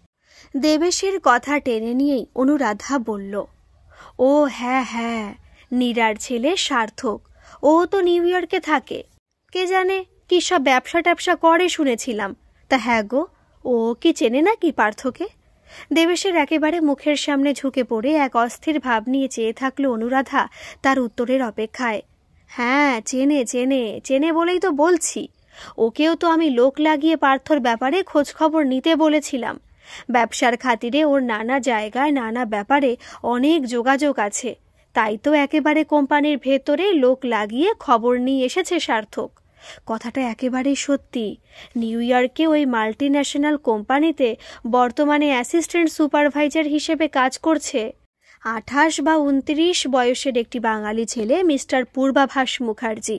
দেবেশের কথা টেনে নিয়েই অনুরাধা বলল, ও হ্যাঁ হ্যাঁ, নীরার ছেলে সার্থক, ও তো নিউ ইয়র্কে থাকে। কে জানে কি সব ব্যবসা ট্যাবসা করে শুনেছিলাম। তা হ্যাঁ গো, ও কি চেনে নাকি পার্থকে? দেবেশের একেবারে মুখের সামনে ঝুঁকে পড়ে এক অস্থির ভাব নিয়ে চেয়ে থাকলো অনুরাধা তার উত্তরের অপেক্ষায়। হ্যাঁ চেনে চেনে চেনে বলেই তো বলছি। ওকেও তো আমি লোক লাগিয়ে পার্থর ব্যাপারে খোঁজ খবর নিতে বলেছিলাম। ব্যবসার খাতিরে ওর নানা জায়গায় নানা ব্যাপারে অনেক যোগাযোগ আছে, তাই তো একেবারে কোম্পানির ভেতরে লোক লাগিয়ে খবর নিয়ে এসেছে সার্থক। কথাটা একেবারেই সত্যি। নিউ ইয়র্কে ওই মাল্টি ন্যাশনাল কোম্পানিতে বর্তমানে অ্যাসিস্ট্যান্ট সুপারভাইজার হিসেবে কাজ করছে 28 বা 29 বয়সের একটি বাঙালি ছেলে মিস্টার পূর্বাভাস মুখার্জি।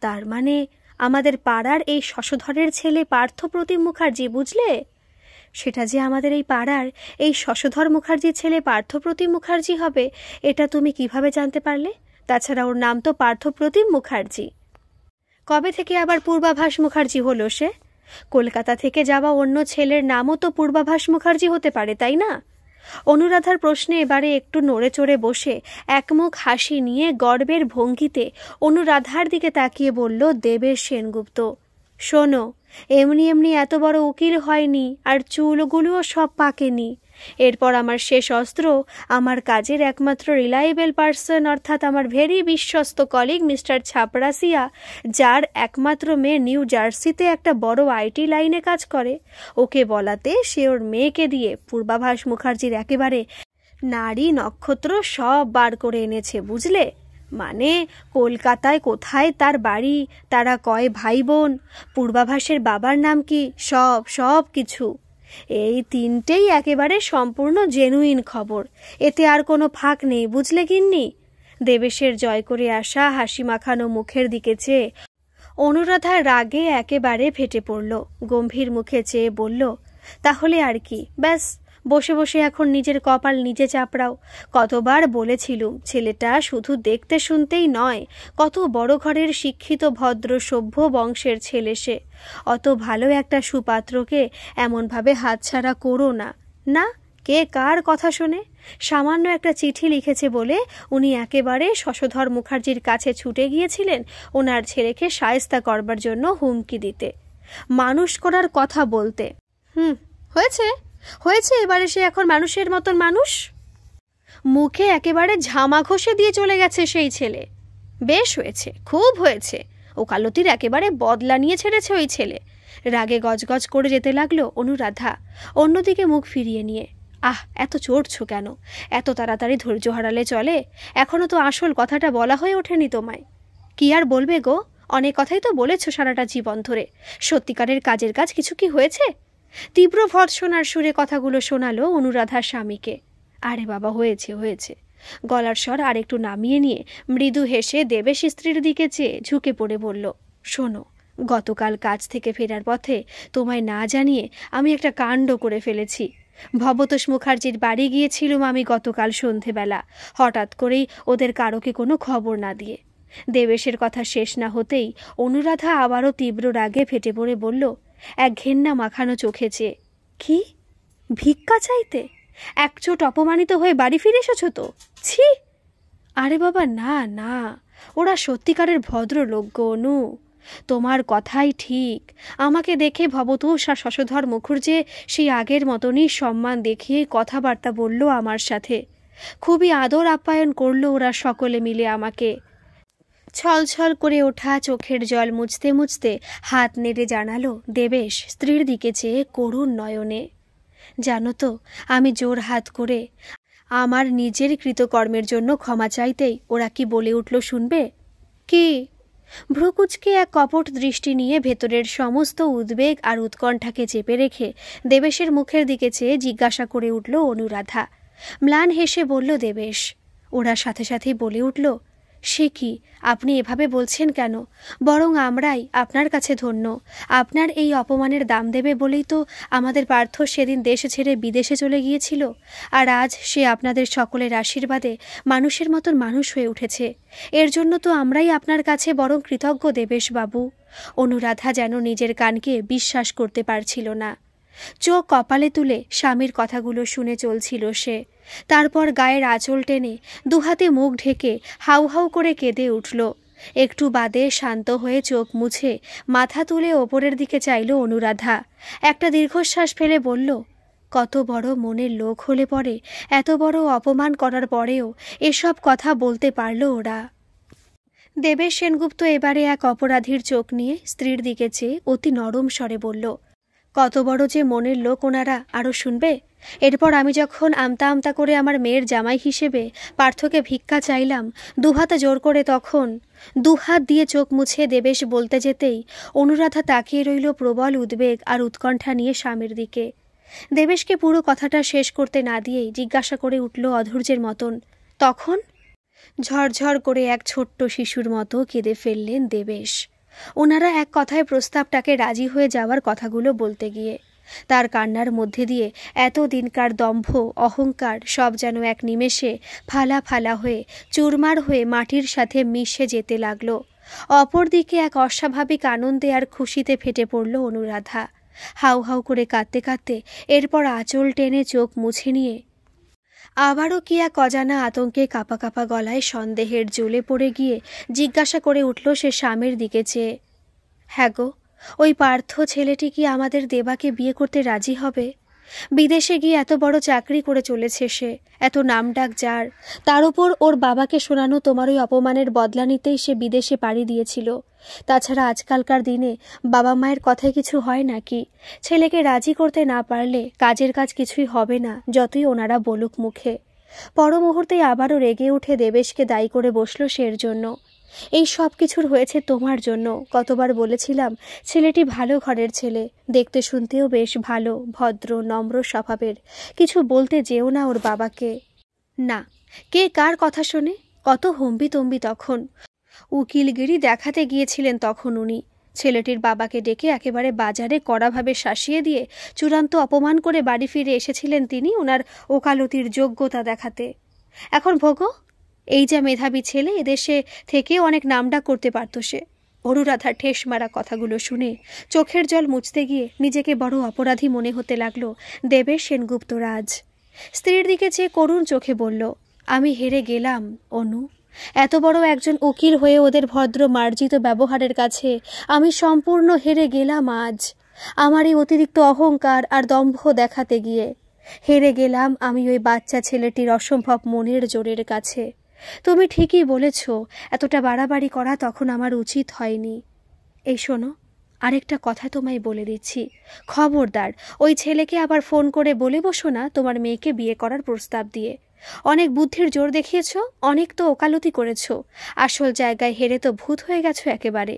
তার মানে আমাদের পাড়ার এই শশধরের ছেলে পার্থপ্রতিম মুখার্জি, বুঝলে? সেটা যে আমাদের এই পাড়ার এই শশধর মুখার্জির ছেলে পার্থপ্রতিম মুখার্জি হবে, এটা তুমি কিভাবে জানতে পারলে? তাছাড়া ওর নাম তো পার্থপ্রতিম মুখার্জি। কবে থেকে আবার পূর্বাভাস মুখার্জি হলো সে? কলকাতা থেকে যাওয়া অন্য ছেলের নামও তো পূর্বাভাস মুখার্জি হতে পারে, তাই না? অনুরাধার প্রশ্নে এবারে একটু নড়ে চড়ে বসে একমুখ হাসি নিয়ে গর্বের ভঙ্গিতে অনুরাধার দিকে তাকিয়ে বলল দেবেশ সেনগুপ্ত, শোনো, এমনি এমনি এত বড় উকিল হয়নি, আর চুলগুলোও সব পাকেনি। এরপর আমার শেষ অস্ত্র আমার কাজের একমাত্র রিলায়েবল পার্সন, অর্থাৎ আমার ভেরি বিশ্বস্ত কলিগ মিস্টার ছাপড়াসিয়া, যার একমাত্র মেয়ে নিউ জার্সিতে একটা বড় আইটি লাইনে কাজ করে। ওকে বলাতে সে ওর মেয়েকে দিয়ে পূর্বাভাস মুখার্জির একেবারে নারী নক্ষত্র সব বার করে এনেছে, বুঝলে? মানে কলকাতায় কোথায় তার বাড়ি, তারা কয় ভাই বোন, পূর্বাভাসের বাবার নাম কি, সব সব কিছু। এই তিনটেই একেবারে সম্পূর্ণ জেনুইন খবর, এতে আর কোনো ফাঁক নেই, বুঝলে গিন্নি? দেবেশের জয় করে আসা হাসি মাখানো মুখের দিকে চেয়ে অনুরাধার রাগে একেবারে ফেটে পড়ল। গম্ভীর মুখে চেয়ে বলল, তাহলে আর কি, ব্যাস বসে বসে এখন নিজের কপাল নিজে চাপড়াও। কতবার বলেছিলুম, ছেলেটা শুধু দেখতে শুনতেই নয়, কত বড় ঘরের শিক্ষিত ভদ্র সভ্য বংশের ছেলে সে। অত ভালো একটা সুপাত্রকে এমনভাবে হাতছাড়া করো না। না, কে কার কথা শোনে? সামান্য একটা চিঠি লিখেছে বলে উনি একেবারে শশধর মুখার্জির কাছে ছুটে গিয়েছিলেন ওনার ছেলেকে শায়েস্তা করবার জন্য হুমকি দিতে, মানুষ করার কথা বলতে। হয়েছে হয়েছে, এবারে সে এখন মানুষের মতন মানুষ। মুখে একেবারে ঝামা ঘষে দিয়ে চলে গেছে সেই ছেলে। বেশ হয়েছে, খুব হয়েছে। ওকালতির একেবারে বদলা নিয়ে ছেড়েছে ওই ছেলে। রাগে গজগজ করে যেতে লাগলো অনুরাধা, অন্যদিকে মুখ ফিরিয়ে নিয়ে। আহ, এত চড়ছো কেন? এত তাড়াতাড়ি ধৈর্য হারালে চলে? এখনো তো আসল কথাটা বলা হয়ে ওঠেনি তোমায়। কি আর বলবে গো, অনেক কথাই তো বলেছ সারাটা জীবন ধরে। সত্যিকারের কাজের কাজ কিছু কি হয়েছে? তীব্র ভর্ৎসনার সুরে কথাগুলো শোনালো অনুরাধার স্বামীকে। আরে বাবা, হয়েছে হয়েছে। গলার স্বর আর একটু নামিয়ে নিয়ে মৃদু হেসে দেবেশ স্ত্রীর দিকে চেয়ে ঝুঁকে পড়ে বলল, শোনো, গতকাল কাজ থেকে ফেরার পথে তোমায় না জানিয়ে আমি একটা কাণ্ড করে ফেলেছি। ভবতোষ মুখার্জির বাড়ি গিয়েছিলুম আমি গতকাল সন্ধেবেলা, হঠাৎ করেই ওদের কারোকে কোনো খবর না দিয়ে। দেবেশের কথা শেষ না হতেই অনুরাধা আবারও তীব্র রাগে ফেটে পড়ে বলল, এক ঘেন্না মাখানো চোখে চেয়ে, কি ভিক্ষা চাইতে? একচোট অপমানিত হয়ে বাড়ি ফিরে এসেছ তো? ছি! আরে বাবা, না না, ওরা সত্যিকারের ভদ্রলোক গো অনু। তোমার কথাই ঠিক। আমাকে দেখে ভবতোষ আর শশধর মুখুর্জি সেই আগের মতনই সম্মান দেখিয়ে কথাবার্তা বলল আমার সাথে। খুবই আদর আপ্যায়ন করলো ওরা সকলে মিলে আমাকে। ছলছল করে ওঠা চোখের জল মুছতে মুছতে হাত নেড়ে জানালো দেবেশ স্ত্রীর দিকে চেয়ে করুণ নয়নে, জানো তো, আমি জোর হাত করে আমার নিজের কৃতকর্মের জন্য ক্ষমা চাইতেই ওরা কি বলে উঠল শুনবে? কি? ভ্রুকুচকে এক কপট দৃষ্টি নিয়ে ভেতরের সমস্ত উদ্বেগ আর উৎকণ্ঠাকে চেপে রেখে দেবেশের মুখের দিকে চেয়ে জিজ্ঞাসা করে উঠল অনুরাধা। ম্লান হেসে বলল দেবেশ। ওরা সাথে সাথেই বলে উঠল, সে কি, আপনি এভাবে বলছেন কেন? বরং আমরাই আপনার কাছে ধন্য। আপনার এই অপমানের দাম দেবে বলেই তো আমাদের পার্থ সেদিন দেশ ছেড়ে বিদেশে চলে গিয়েছিল, আর আজ সে আপনাদের সকলের আশীর্বাদে মানুষের মতন মানুষ হয়ে উঠেছে। এর জন্য তো আমরাই আপনার কাছে বরং কৃতজ্ঞ দেবেশবাবু। অনুরাধা যেন নিজের কানকে বিশ্বাস করতে পারছিল না। চোখ কপালে তুলে স্বামীর কথাগুলো শুনে চলছিল সে। তারপর গায়ের আঁচল টেনে দুহাতে মুখ ঢেকে হাউ হাউ করে কেঁদে উঠল। একটু বাদে শান্ত হয়ে চোখ মুছে মাথা তুলে ওপরের দিকে চাইল অনুরাধা। একটা দীর্ঘশ্বাস ফেলে বলল, কত বড় মনের লোক হলে পরে এত বড় অপমান করার পরেও এসব কথা বলতে পারল ওরা। দেবেশ সেনগুপ্ত এবারে এক অপরাধীর চোখ নিয়ে স্ত্রীর দিকে চেয়ে অতি নরম স্বরে বলল, কত বড় যে মনের লোক ওনারা, আরও শুনবে? এরপর আমি যখন আমতা আমতা করে আমার মেয়ের জামাই হিসেবে পার্থকে ভিক্ষা চাইলাম দুহাতে জোর করে, তখন দুহাত দিয়ে চোখ মুছে দেবেশ বলতে যেতেই অনুরাধা তাকিয়ে রইল প্রবল উদ্বেগ আর উৎকণ্ঠা নিয়ে স্বামীর দিকে। দেবেশকে পুরো কথাটা শেষ করতে না দিয়েই জিজ্ঞাসা করে উঠল অধৈর্যের মতন, তখন? ঝরঝর করে এক ছোট্ট শিশুর মতো কেঁদে ফেললেন দেবেশ। ওনারা এক কথায় প্রস্তাবটাকে রাজি হয়ে যাওয়ার কথাগুলো বলতে গিয়ে তার কান্নার মধ্যে দিয়ে এত দিনকার দম্ভ অহংকার সব যেন এক নিমেষে ফালা ফালা হয়ে চুরমার হয়ে মাটির সাথে মিশে যেতে লাগল। অপরদিকে এক অস্বাভাবিক আনন্দে আর খুশিতে ফেটে পড়ল অনুরাধা। হাউ হাউ করে কাঁদতে কাঁদতে এরপর আঁচল টেনে চোখ মুছে নিয়ে আবারও কি এক অজানা আতঙ্কে কাঁপা কাঁপা গলায় সন্দেহের জ্বলে পড়ে গিয়ে জিজ্ঞাসা করে উঠল সে স্বামীর দিকে চেয়ে, হ্যাঁ গো, ওই পার্থ ছেলেটি কি আমাদের দেবাকে বিয়ে করতে রাজি হবে? বিদেশে গিয়ে এত বড় চাকরি করে চলেছে সে, এত নামডাক যার, তার উপর ওর বাবাকে শোনানো তোমার ওই অপমানের বদলা নিতেই সে বিদেশে পাড়ি দিয়েছিল। তাছাড়া আজকালকার দিনে বাবা মায়ের কথায় কিছু হয় নাকি? ছেলেকে রাজি করতে না পারলে কাজের কাজ কিছুই হবে না, যতই ওনারা বলুক মুখে। পর মুহূর্তেই আবারও রেগে উঠে দেবেশকে দায়ী করে বসল সের জন্য। এই সব কিছুর হয়েছে তোমার জন্য। কতবার বলেছিলাম ছেলেটি ভালো ঘরের ছেলে, দেখতে শুনতেও বেশ ভালো, ভদ্র নম্র স্বভাবের। কিছু বলতে যেও না ওর বাবাকে। না, কে কার কথা শোনে? কত হম্বিতম্বি তখন। উকিলগিরি দেখাতে গিয়েছিলেন তখন উনি। ছেলেটির বাবাকে ডেকে একেবারে বাজারে কড়াভাবে শাসিয়ে দিয়ে চূড়ান্ত অপমান করে বাড়ি ফিরে এসেছিলেন তিনি ওনার ওকালতির যোগ্যতা দেখাতে। এখন ভোগো, এই যা মেধাবী ছেলে, এদেশে থেকে অনেক নামডাক করতে পারত সে। অনুরাধার ঠেস মারা কথাগুলো শুনে চোখের জল মুছতে গিয়ে নিজেকে বড় অপরাধী মনে হতে লাগলো দেবেশ সেনগুপ্ত রাজ। স্ত্রীর দিকে চেয়ে করুণ চোখে বলল, আমি হেরে গেলাম অনু। এত বড় একজন উকিল হয়ে ওদের ভদ্র মার্জিত ব্যবহারের কাছে আমি সম্পূর্ণ হেরে গেলাম আজ, আমার এই অতিরিক্ত অহংকার আর দম্ভ দেখাতে গিয়ে। হেরে গেলাম আমি ওই বাচ্চা ছেলেটির অসম্ভব মনের জোরের কাছে। তুমি ঠিকই বলেছ, এতটা বাড়াবাড়ি করা তখন আমার উচিত হয়নি। এই শোনো, আরেকটা কথা তোমায় বলে দিচ্ছি, খবরদার ওই ছেলেকে আবার ফোন করে বলে বসো না তোমার মেয়েকে বিয়ে করার প্রস্তাব দিয়ে। অনেক বুদ্ধির জোর দেখিয়েছ, অনেক তো ওকালতি করেছ, আসল জায়গায় হেরে তো ভূত হয়ে গেছো একেবারে।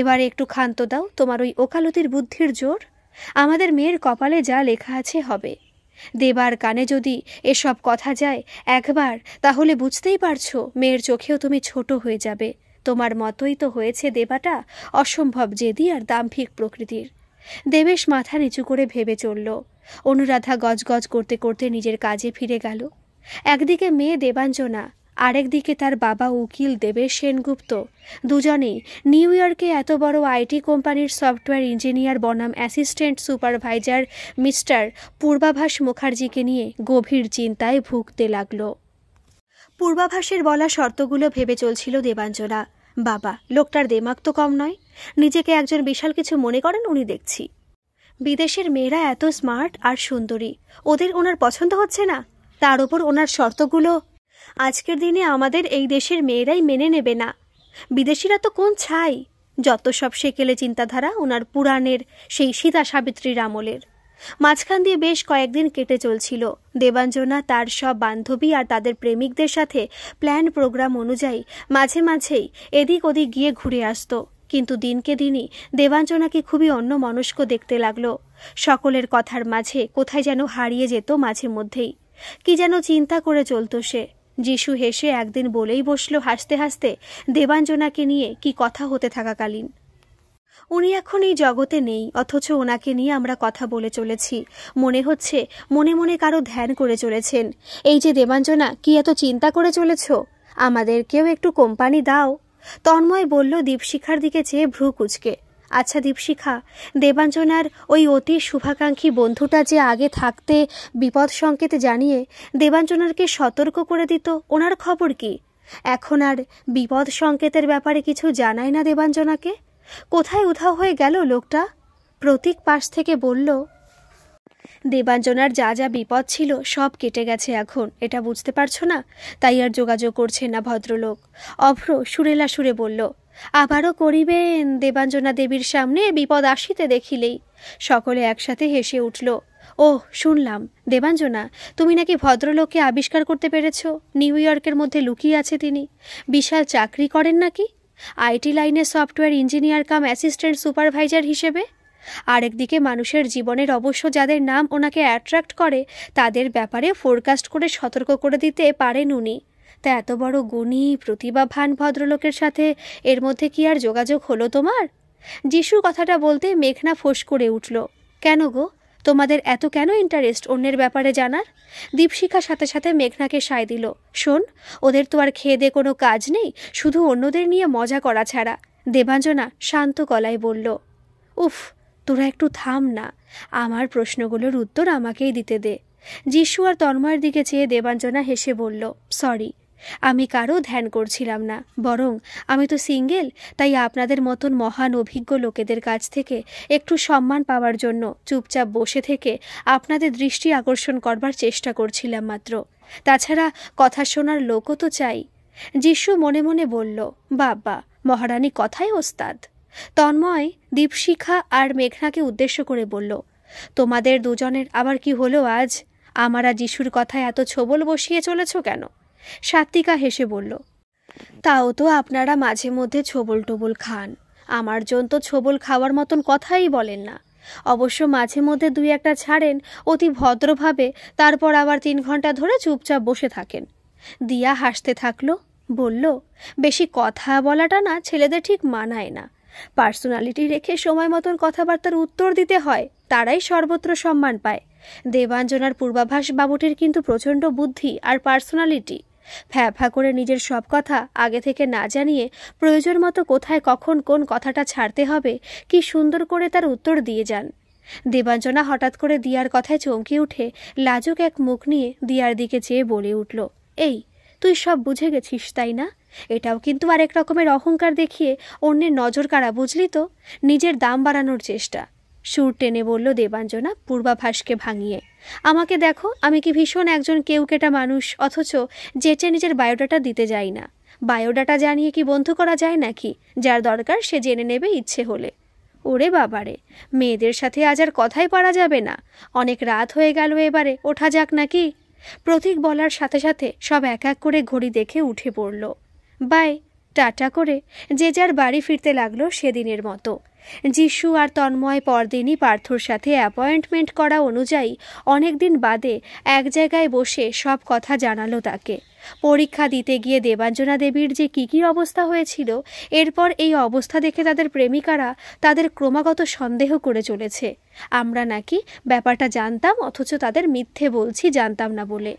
এবারে একটু ক্ষান্ত দাও তোমার ওই ওকালতির বুদ্ধির জোর। আমাদের মেয়ের কপালে যা লেখা আছে হবে। দেবার কানে যদি এসব কথা যায় একবার, তাহলে বুঝতেই পারছো মেয়ের চোখেও তুমি ছোট হয়ে যাবে। তোমার মতোই তো হয়েছে দেবাটা, অসম্ভব জেদি আর দাম্ভিক প্রকৃতির। দেবেশ মাথা নিচু করে ভেবে চলল। অনুরাধা গজগজ করতে করতে নিজের কাজে ফিরে গেল। একদিকে মেয়ে দেবাঞ্জনা, আরেকদিকে তার বাবা উকিল দেবেশ সেনগুপ্ত, দুজনেই নিউ ইয়র্কে এত বড় আইটি কোম্পানির সফটওয়্যার ইঞ্জিনিয়ার বনাম অ্যাসিস্ট্যান্ট সুপারভাইজার মিস্টার পূর্বাভাস মুখার্জিকে নিয়ে গভীর চিন্তায় ভুগতে লাগল। পূর্বাভাসের বলা শর্তগুলো ভেবে চলছিল দেবাঞ্জনা। বাবা, লোকটার দেমাগ তো কম নয়, নিজেকে একজন বিশাল কিছু মনে করেন উনি দেখছি। বিদেশের মেয়েরা এত স্মার্ট আর সুন্দরী, ওদের ওনার পছন্দ হচ্ছে না, তার ওপর ওনার শর্তগুলো আজকের দিনে আমাদের এই দেশের মেয়েরাই মেনে নেবে না। বিদেশিরা তো কোন ছাই, যত সব সেকেলে চিন্তাধারা ওনার পুরাণের সেই সীতা সাবিত্রীর আমলের। মাঝখান দিয়ে বেশ কয়েকদিন কেটে চলছিল। দেবাঞ্জনা তার সব বান্ধবী আর তাদের প্রেমিকদের সাথে প্ল্যান প্রোগ্রাম অনুযায়ী মাঝে মাঝেই এদিক ওদিক গিয়ে ঘুরে আসত, কিন্তু দিনকে দিনই দেবাঞ্জনাকে খুবই অন্যমনস্ক দেখতে লাগলো। সকলের কথার মাঝে কোথায় যেন হারিয়ে যেত মাঝে মধ্যেই, কি যেন চিন্তা করে চলত সে। যিশু হেসে একদিন বলেই বসলো হাসতে হাসতে দেবাঞ্জনাকে নিয়ে কি কথা হতে থাকাকালীন, উনি এখন এই জগতে নেই, অথচ ওনাকে নিয়ে আমরা কথা বলে চলেছি। মনে হচ্ছে মনে মনে কারো ধ্যান করে চলেছেন। এই যে দেবাঞ্জনা, কি এত চিন্তা করে চলেছ? আমাদেরকেও একটু কোম্পানি দাও। তন্ময় বলল দীপশিখার দিকে চেয়ে ভ্রু কুঁচকে। আচ্ছা দীপশিখা, দেবাঞ্জনার ওই অতি শুভাকাঙ্ক্ষী বন্ধুটা যে আগে থাকতে বিপদ সংকেত জানিয়ে দেবাঞ্জনারকে সতর্ক করে দিত, ওনার খবর কি? এখন আর বিপদ সংকেতের ব্যাপারে কিছু জানায় না দেবাঞ্জনাকে। কোথায় উধাও হয়ে গেল লোকটা? প্রতীক পাশ থেকে বলল, দেবাঞ্জনার যা যা বিপদ ছিল সব কেটে গেছে এখন, এটা বুঝতে পারছো না? তাই আর যোগাযোগ করছে না ভদ্রলোক। অভ্র সুরেলা সুরে বলল, আবারও করিবেন দেবাঞ্জনা দেবীর সামনে বিপদ আসিতে দেখিলেই। সকলে একসাথে হেসে উঠল। ওহ, শুনলাম দেবাঞ্জনা, তুমি নাকি ভদ্রলোককে আবিষ্কার করতে পেরেছ। নিউ ইয়র্কের মধ্যে লুকিয়ে আছে তিনি, বিশাল চাকরি করেন নাকি আইটি লাইনে সফটওয়্যার ইঞ্জিনিয়ার কাম অ্যাসিস্ট্যান্ট সুপারভাইজার হিসেবে। আরেকদিকে মানুষের জীবনের অবশ্য যাদের নাম ওনাকে অ্যাট্রাক্ট করে তাদের ব্যাপারে ফোরকাস্ট করে সতর্ক করে দিতে পারেন উনি। তা এত বড় গুণী প্রতিভাবান ভদ্রলোকের সাথে এর মধ্যে কি আর যোগাযোগ হলো তোমার? যিশু কথাটা বলতে মেঘনা ফোঁস করে উঠল। কেন গো, তোমাদের এত কেন ইন্টারেস্ট অন্যের ব্যাপারে জানার? দীপশিখার সাথে সাথে মেঘনাকে সায় দিল। শোন, ওদের তো আর খেয়ে দে কোনো কাজ নেই, শুধু অন্যদের নিয়ে মজা করা ছাড়া। দেবাঞ্জনা শান্ত গলায় বলল, উফ, তোরা একটু থাম না, আমার প্রশ্নগুলোর উত্তর আমাকেই দিতে দে। যিশু আর তন্ময়ের দিকে চেয়ে দেবাঞ্জনা হেসে বলল, সরি, আমি কারো ধ্যান করছিলাম না, বরং আমি তো সিঙ্গেল, তাই আপনাদের মতন মহান অভিজ্ঞ লোকেদের কাছ থেকে একটু সম্মান পাওয়ার জন্য চুপচাপ বসে থেকে আপনাদের দৃষ্টি আকর্ষণ করবার চেষ্টা করছিলাম মাত্র। তাছাড়া কথা শোনার লোকও তো চাই। যিশু মনে মনে বলল, বাবা, মহারানী কথাই ওস্তাদ। তন্ময় দীপশিখা আর মেঘনাকে উদ্দেশ্য করে বলল, তোমাদের দুজনের আবার কি হলো আজ? আমার আর যিশুর কথায় এত ছোবল বসিয়ে চলেছ কেন? সাত্বিকা হেসে বলল, তাও তো আপনারা মাঝে মধ্যে ছোবল টোবল খান, আমার জন তো ছোবল খাওয়ার মতন কথাই বলেন না। অবশ্য মাঝে মধ্যে দুই একটা ছাড়েন অতি ভদ্রভাবে, তারপর আবার 3 ঘন্টা ধরে চুপচাপ বসে থাকেন। দিয়া হাসতে থাকলো, বলল, বেশি কথা বলাটা না ছেলেদের ঠিক মানায় না। পার্সোনালিটি রেখে সময় মতন কথাবার্তার উত্তর দিতে হয়, তারাই সর্বত্র সম্মান পায়। দেবাঞ্জনার পূর্বাভাস বাবুটির কিন্তু প্রচণ্ড বুদ্ধি আর পার্সোনালিটি। ফ্যাফা করে নিজের সব কথা আগে থেকে না জানিয়ে প্রয়োজন মতো কোথায় কখন কোন কথাটা ছাড়তে হবে কি সুন্দর করে তার উত্তর দিয়ে যান। দেবাঞ্জনা হঠাৎ করে দিয়ার কথায় চমকে উঠে লাজুক এক মুখ নিয়ে দিয়ার দিকে চেয়ে বলে উঠল, এই, তুই সব বুঝে গেছিস তাই না? এটাও কিন্তু আরেক রকমের অহংকার দেখিয়ে অন্যের নজর কাড়া, বুঝলি তো? নিজের দাম বাড়ানোর চেষ্টা। সুর টেনে বলল দেবাঞ্জনা পূর্বাভাসকে ভাঙিয়ে, আমাকে দেখো, আমি কি ভীষণ একজন কেউকেটা মানুষ, অথচ যেচে নিজের বায়োডাটা দিতে যাই না। বায়োডাটা জানিয়ে কি বন্ধু করা যায় নাকি? যার দরকার সে জেনে নেবে ইচ্ছে হলে। ওরে বাবারে, মেয়েদের সাথে আজ আর কথাই পারা যাবে না। অনেক রাত হয়ে গেল, এবারে ওঠা যাক নাকি? প্রতীক বলার সাথে সাথে সব এক এক করে ঘড়ি দেখে উঠে পড়ল। বাই, টাটা করে যে যার বাড়ি ফিরতে লাগলো সেদিনের মতো। যিশু আর তন্ময় পরদিনই পার্থর সাথে অ্যাপয়েন্টমেন্ট করা অনুযায়ী অনেকদিন বাদে এক জায়গায় বসে সব কথা জানালো তাকে। পরীক্ষা দিতে গিয়ে দেবাঞ্জনা দেবীর যে কী অবস্থা হয়েছিল, এরপর এই অবস্থা দেখে তাদের প্রেমিকারা তাদের ক্রমাগত সন্দেহ করে চলেছে আমরা নাকি ব্যাপারটা জানতাম, অথচ তাদের মিথ্যে বলছি জানতাম না বলে।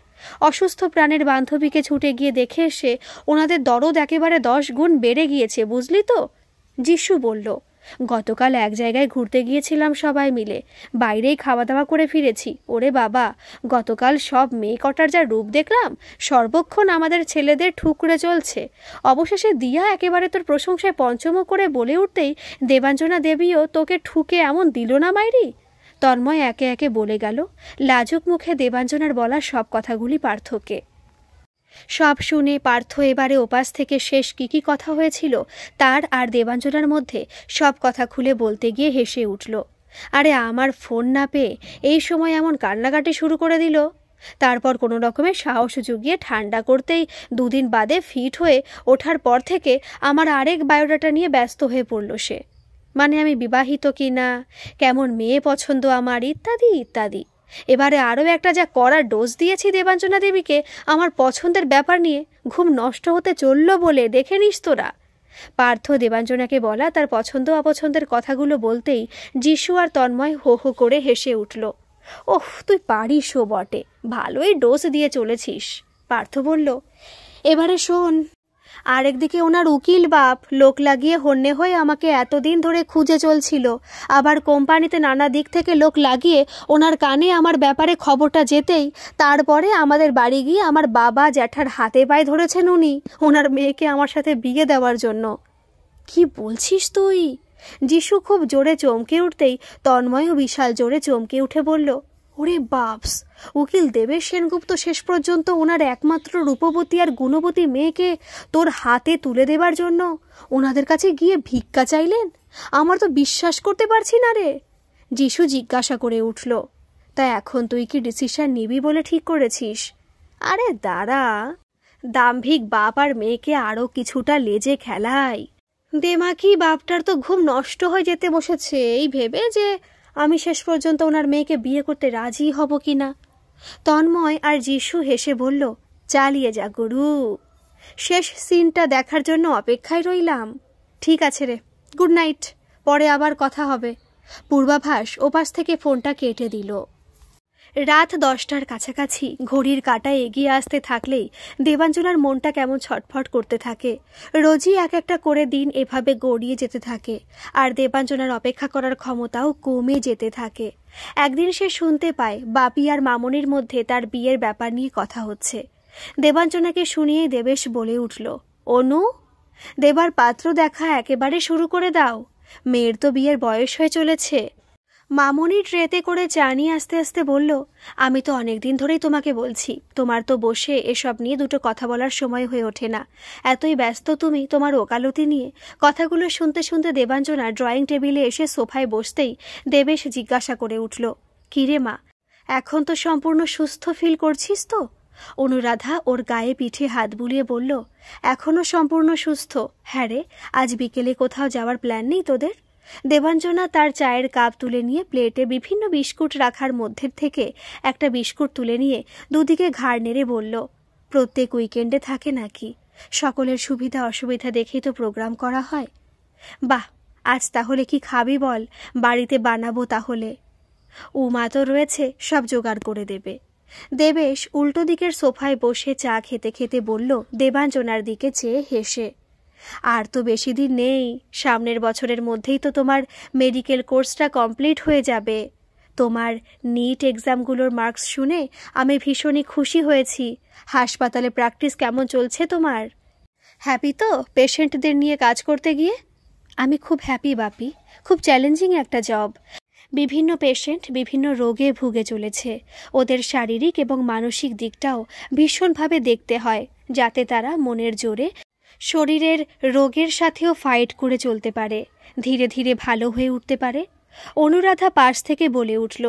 অসুস্থ প্রাণের বান্ধবীকে ছুটে গিয়ে দেখে এসে ওনাদের দরদ একেবারে 10 গুণ বেড়ে গিয়েছে, বুঝলি তো? যিশু বলল, গতকাল এক জায়গায় ঘুরতে গিয়েছিলাম সবাই মিলে, বাইরেই খাওয়া দাওয়া করে ফিরেছি। ওরে বাবা, গতকাল সব মেয়ে কটার যা রূপ দেখলাম, সর্বক্ষণ আমাদের ছেলেদের ঠুকরে চলছে। অবশেষে দিয়া একেবারে তোর প্রশংসায় পঞ্চমুখ করে বলে উঠতেই দেবাঞ্জনা দেবীও তোকে ঠুকে এমন দিল না মাইরি। তন্ময় একে একে বলে গেল। লাজুক মুখে দেবাঞ্জনার বলা সব কথাগুলি পার্থকে। সব শুনে পার্থ এবারে ওপাশ থেকে শেষ কী কথা হয়েছিল তার আর দেবাঞ্জনার মধ্যে সব কথা খুলে বলতে গিয়ে হেসে উঠল। আরে আমার ফোন না পেয়ে এই সময় এমন কান্নাকাটি শুরু করে দিল। তারপর কোনো রকমের সাহস জুগিয়ে ঠান্ডা করতেই 2 দিন বাদে ফিট হয়ে ওঠার পর থেকে আমার আরেক বায়োডাটা নিয়ে ব্যস্ত হয়ে পড়ল সে। মানে আমি বিবাহিত কি না, কেমন মেয়ে পছন্দ আমার, ইত্যাদি ইত্যাদি। এবারে আরও একটা যা করার ডোজ দিয়েছি দেবাঞ্জনা দেবীকে আমার পছন্দের ব্যাপার নিয়ে, ঘুম নষ্ট হতে চলল বলে দেখে নিস তোরা। পার্থ দেবাঞ্জনাকে বলা তার পছন্দ অপছন্দের কথাগুলো বলতেই যিশু আর তন্ময় হো হো করে হেসে উঠল। ওহ, তুই পারিসও বটে, ভালোই ডোজ দিয়ে চলেছিস। পার্থ বলল, এবারে শোন, আরেকদিকে ওনার উকিল বাপ লোক লাগিয়ে হন্যে হয়ে আমাকে এতদিন ধরে খুঁজে চলছিল। আবার কোম্পানিতে নানা দিক থেকে লোক লাগিয়ে ওনার কানে আমার ব্যাপারে খবরটা যেতেই তারপরে আমাদের বাড়ি গিয়ে আমার বাবা জ্যাঠার হাতে পায়ে ধরেছেন উনি, ওনার মেয়েকে আমার সাথে বিয়ে দেওয়ার জন্য। কি বলছিস তুই? যিশু খুব জোরে চমকে উঠতেই তন্ময়ও বিশাল জোরে চমকে উঠে বলল, ওরে বাপস, উকিল দেবেশ সেনগুপ্ত শেষ পর্যন্ত ওনার একমাত্র রূপবতী আর গুণবতী মেয়েকে তোর হাতে তুলে দেবার জন্য ওনাদের কাছে গিয়ে ভিক্ষা চাইলেন? আমার তো বিশ্বাস করতে পারছি না রে। যিশু জিজ্ঞাসা করে উঠল, তা এখন তুই কি ডিসিশন নিবি বলে ঠিক করেছিস? আরে দাঁড়া, দাম্ভিক বাপ আর মেয়েকে আরও কিছুটা লেজে খেলাই। দেমাকি বাপটার তো ঘুম নষ্ট হয়ে যেতে বসেছে এই ভেবে যে আমি শেষ পর্যন্ত ওনার মেয়েকে বিয়ে করতে রাজি হব কি না। তন্ময় আর যিশু হেসে বলল, চালিয়ে যা গুরু, শেষ সিনটা দেখার জন্য অপেক্ষায় রইলাম। ঠিক আছে রে, গুড নাইট, পরে আবার কথা হবে। পূর্বাভাস ওপাশ থেকে ফোনটা কেটে দিল। রাত 10টার কাছাকাছি ঘড়ির কাঁটা এগিয়ে আসতে থাকলেই দেবাঞ্জনার মনটা কেমন ছটফট করতে থাকে। রোজই এক একটা করে দিন এভাবে গড়িয়ে যেতে থাকে আর দেবাঞ্জনার অপেক্ষা করার ক্ষমতাও কমে যেতে থাকে। একদিন সে শুনতে পায় বাপি আর মামনির মধ্যে তার বিয়ের ব্যাপার নিয়ে কথা হচ্ছে। দেবাঞ্জনাকে শুনিয়েই দেবেশ বলে উঠল, অনু, দেবার পাত্র দেখা একেবারে শুরু করে দাও, মেয়ের তো বিয়ের বয়স হয়ে চলেছে। মামনি ট্রেতে করে চা নিয়ে আস্তে আস্তে বলল, আমি তো অনেকদিন ধরেই তোমাকে বলছি, তোমার তো বসে এসব নিয়ে দুটো কথা বলার সময় হয়ে ওঠে না, এতই ব্যস্ত তুমি তোমার ওকালতি নিয়ে। কথাগুলো শুনতে শুনতে দেবাঞ্জনা ড্রয়িং টেবিলে এসে সোফায় বসতেই দেবেশ জিজ্ঞাসা করে উঠল, কিরে মা, এখন তো সম্পূর্ণ সুস্থ ফিল করছিস তো? অনুরাধা ওর গায়ে পিঠে হাত বুলিয়ে বলল, এখনও সম্পূর্ণ সুস্থ। হ্যাঁ রে, আজ বিকেলে কোথাও যাওয়ার প্ল্যান নেই তোদের? দেবাঞ্জনা তার চায়ের কাপ তুলে নিয়ে প্লেটে বিভিন্ন বিস্কুট রাখার মধ্যে থেকে একটা বিস্কুট তুলে নিয়ে দুদিকে ঘাড় নেড়ে বলল, প্রত্যেক উইকেন্ডে থাকে নাকি? সকলের সুবিধা অসুবিধা দেখেই তো প্রোগ্রাম করা হয়। বাহ, আজ তাহলে কি খাবি বল, বাড়িতে বানাবো তাহলে। উমা তো রয়েছে, সব জোগাড় করে দেবে। দেবেশ উল্টো দিকের সোফায় বসে চা খেতে খেতে বলল দেবাঞ্জনার দিকে চেয়ে হেসে, আর তো বেশি দিন নেই, সামনের বছরের মধ্যেই তো তোমার মেডিকেল কোর্সটা কমপ্লিট হয়ে যাবে। তোমার নিট এক্সামগুলোর মার্কস শুনে আমি ভীষণই খুশি হয়েছি। হাসপাতালে প্র্যাকটিস কেমন চলছে তোমার? হ্যাপি তো পেশেন্টদের নিয়ে কাজ করতে গিয়ে? আমি খুব হ্যাপি বাপি, খুব চ্যালেঞ্জিং একটা জব। বিভিন্ন পেশেন্ট বিভিন্ন রোগে ভুগে চলেছে, ওদের শারীরিক এবং মানসিক দিকটাও ভীষণভাবে দেখতে হয়, যাতে তারা মনের জোরে শরীরের রোগের সাথেও ফাইট করে চলতে পারে, ধীরে ধীরে ভালো হয়ে উঠতে পারে। অনুরাধা পাশ থেকে বলে উঠল,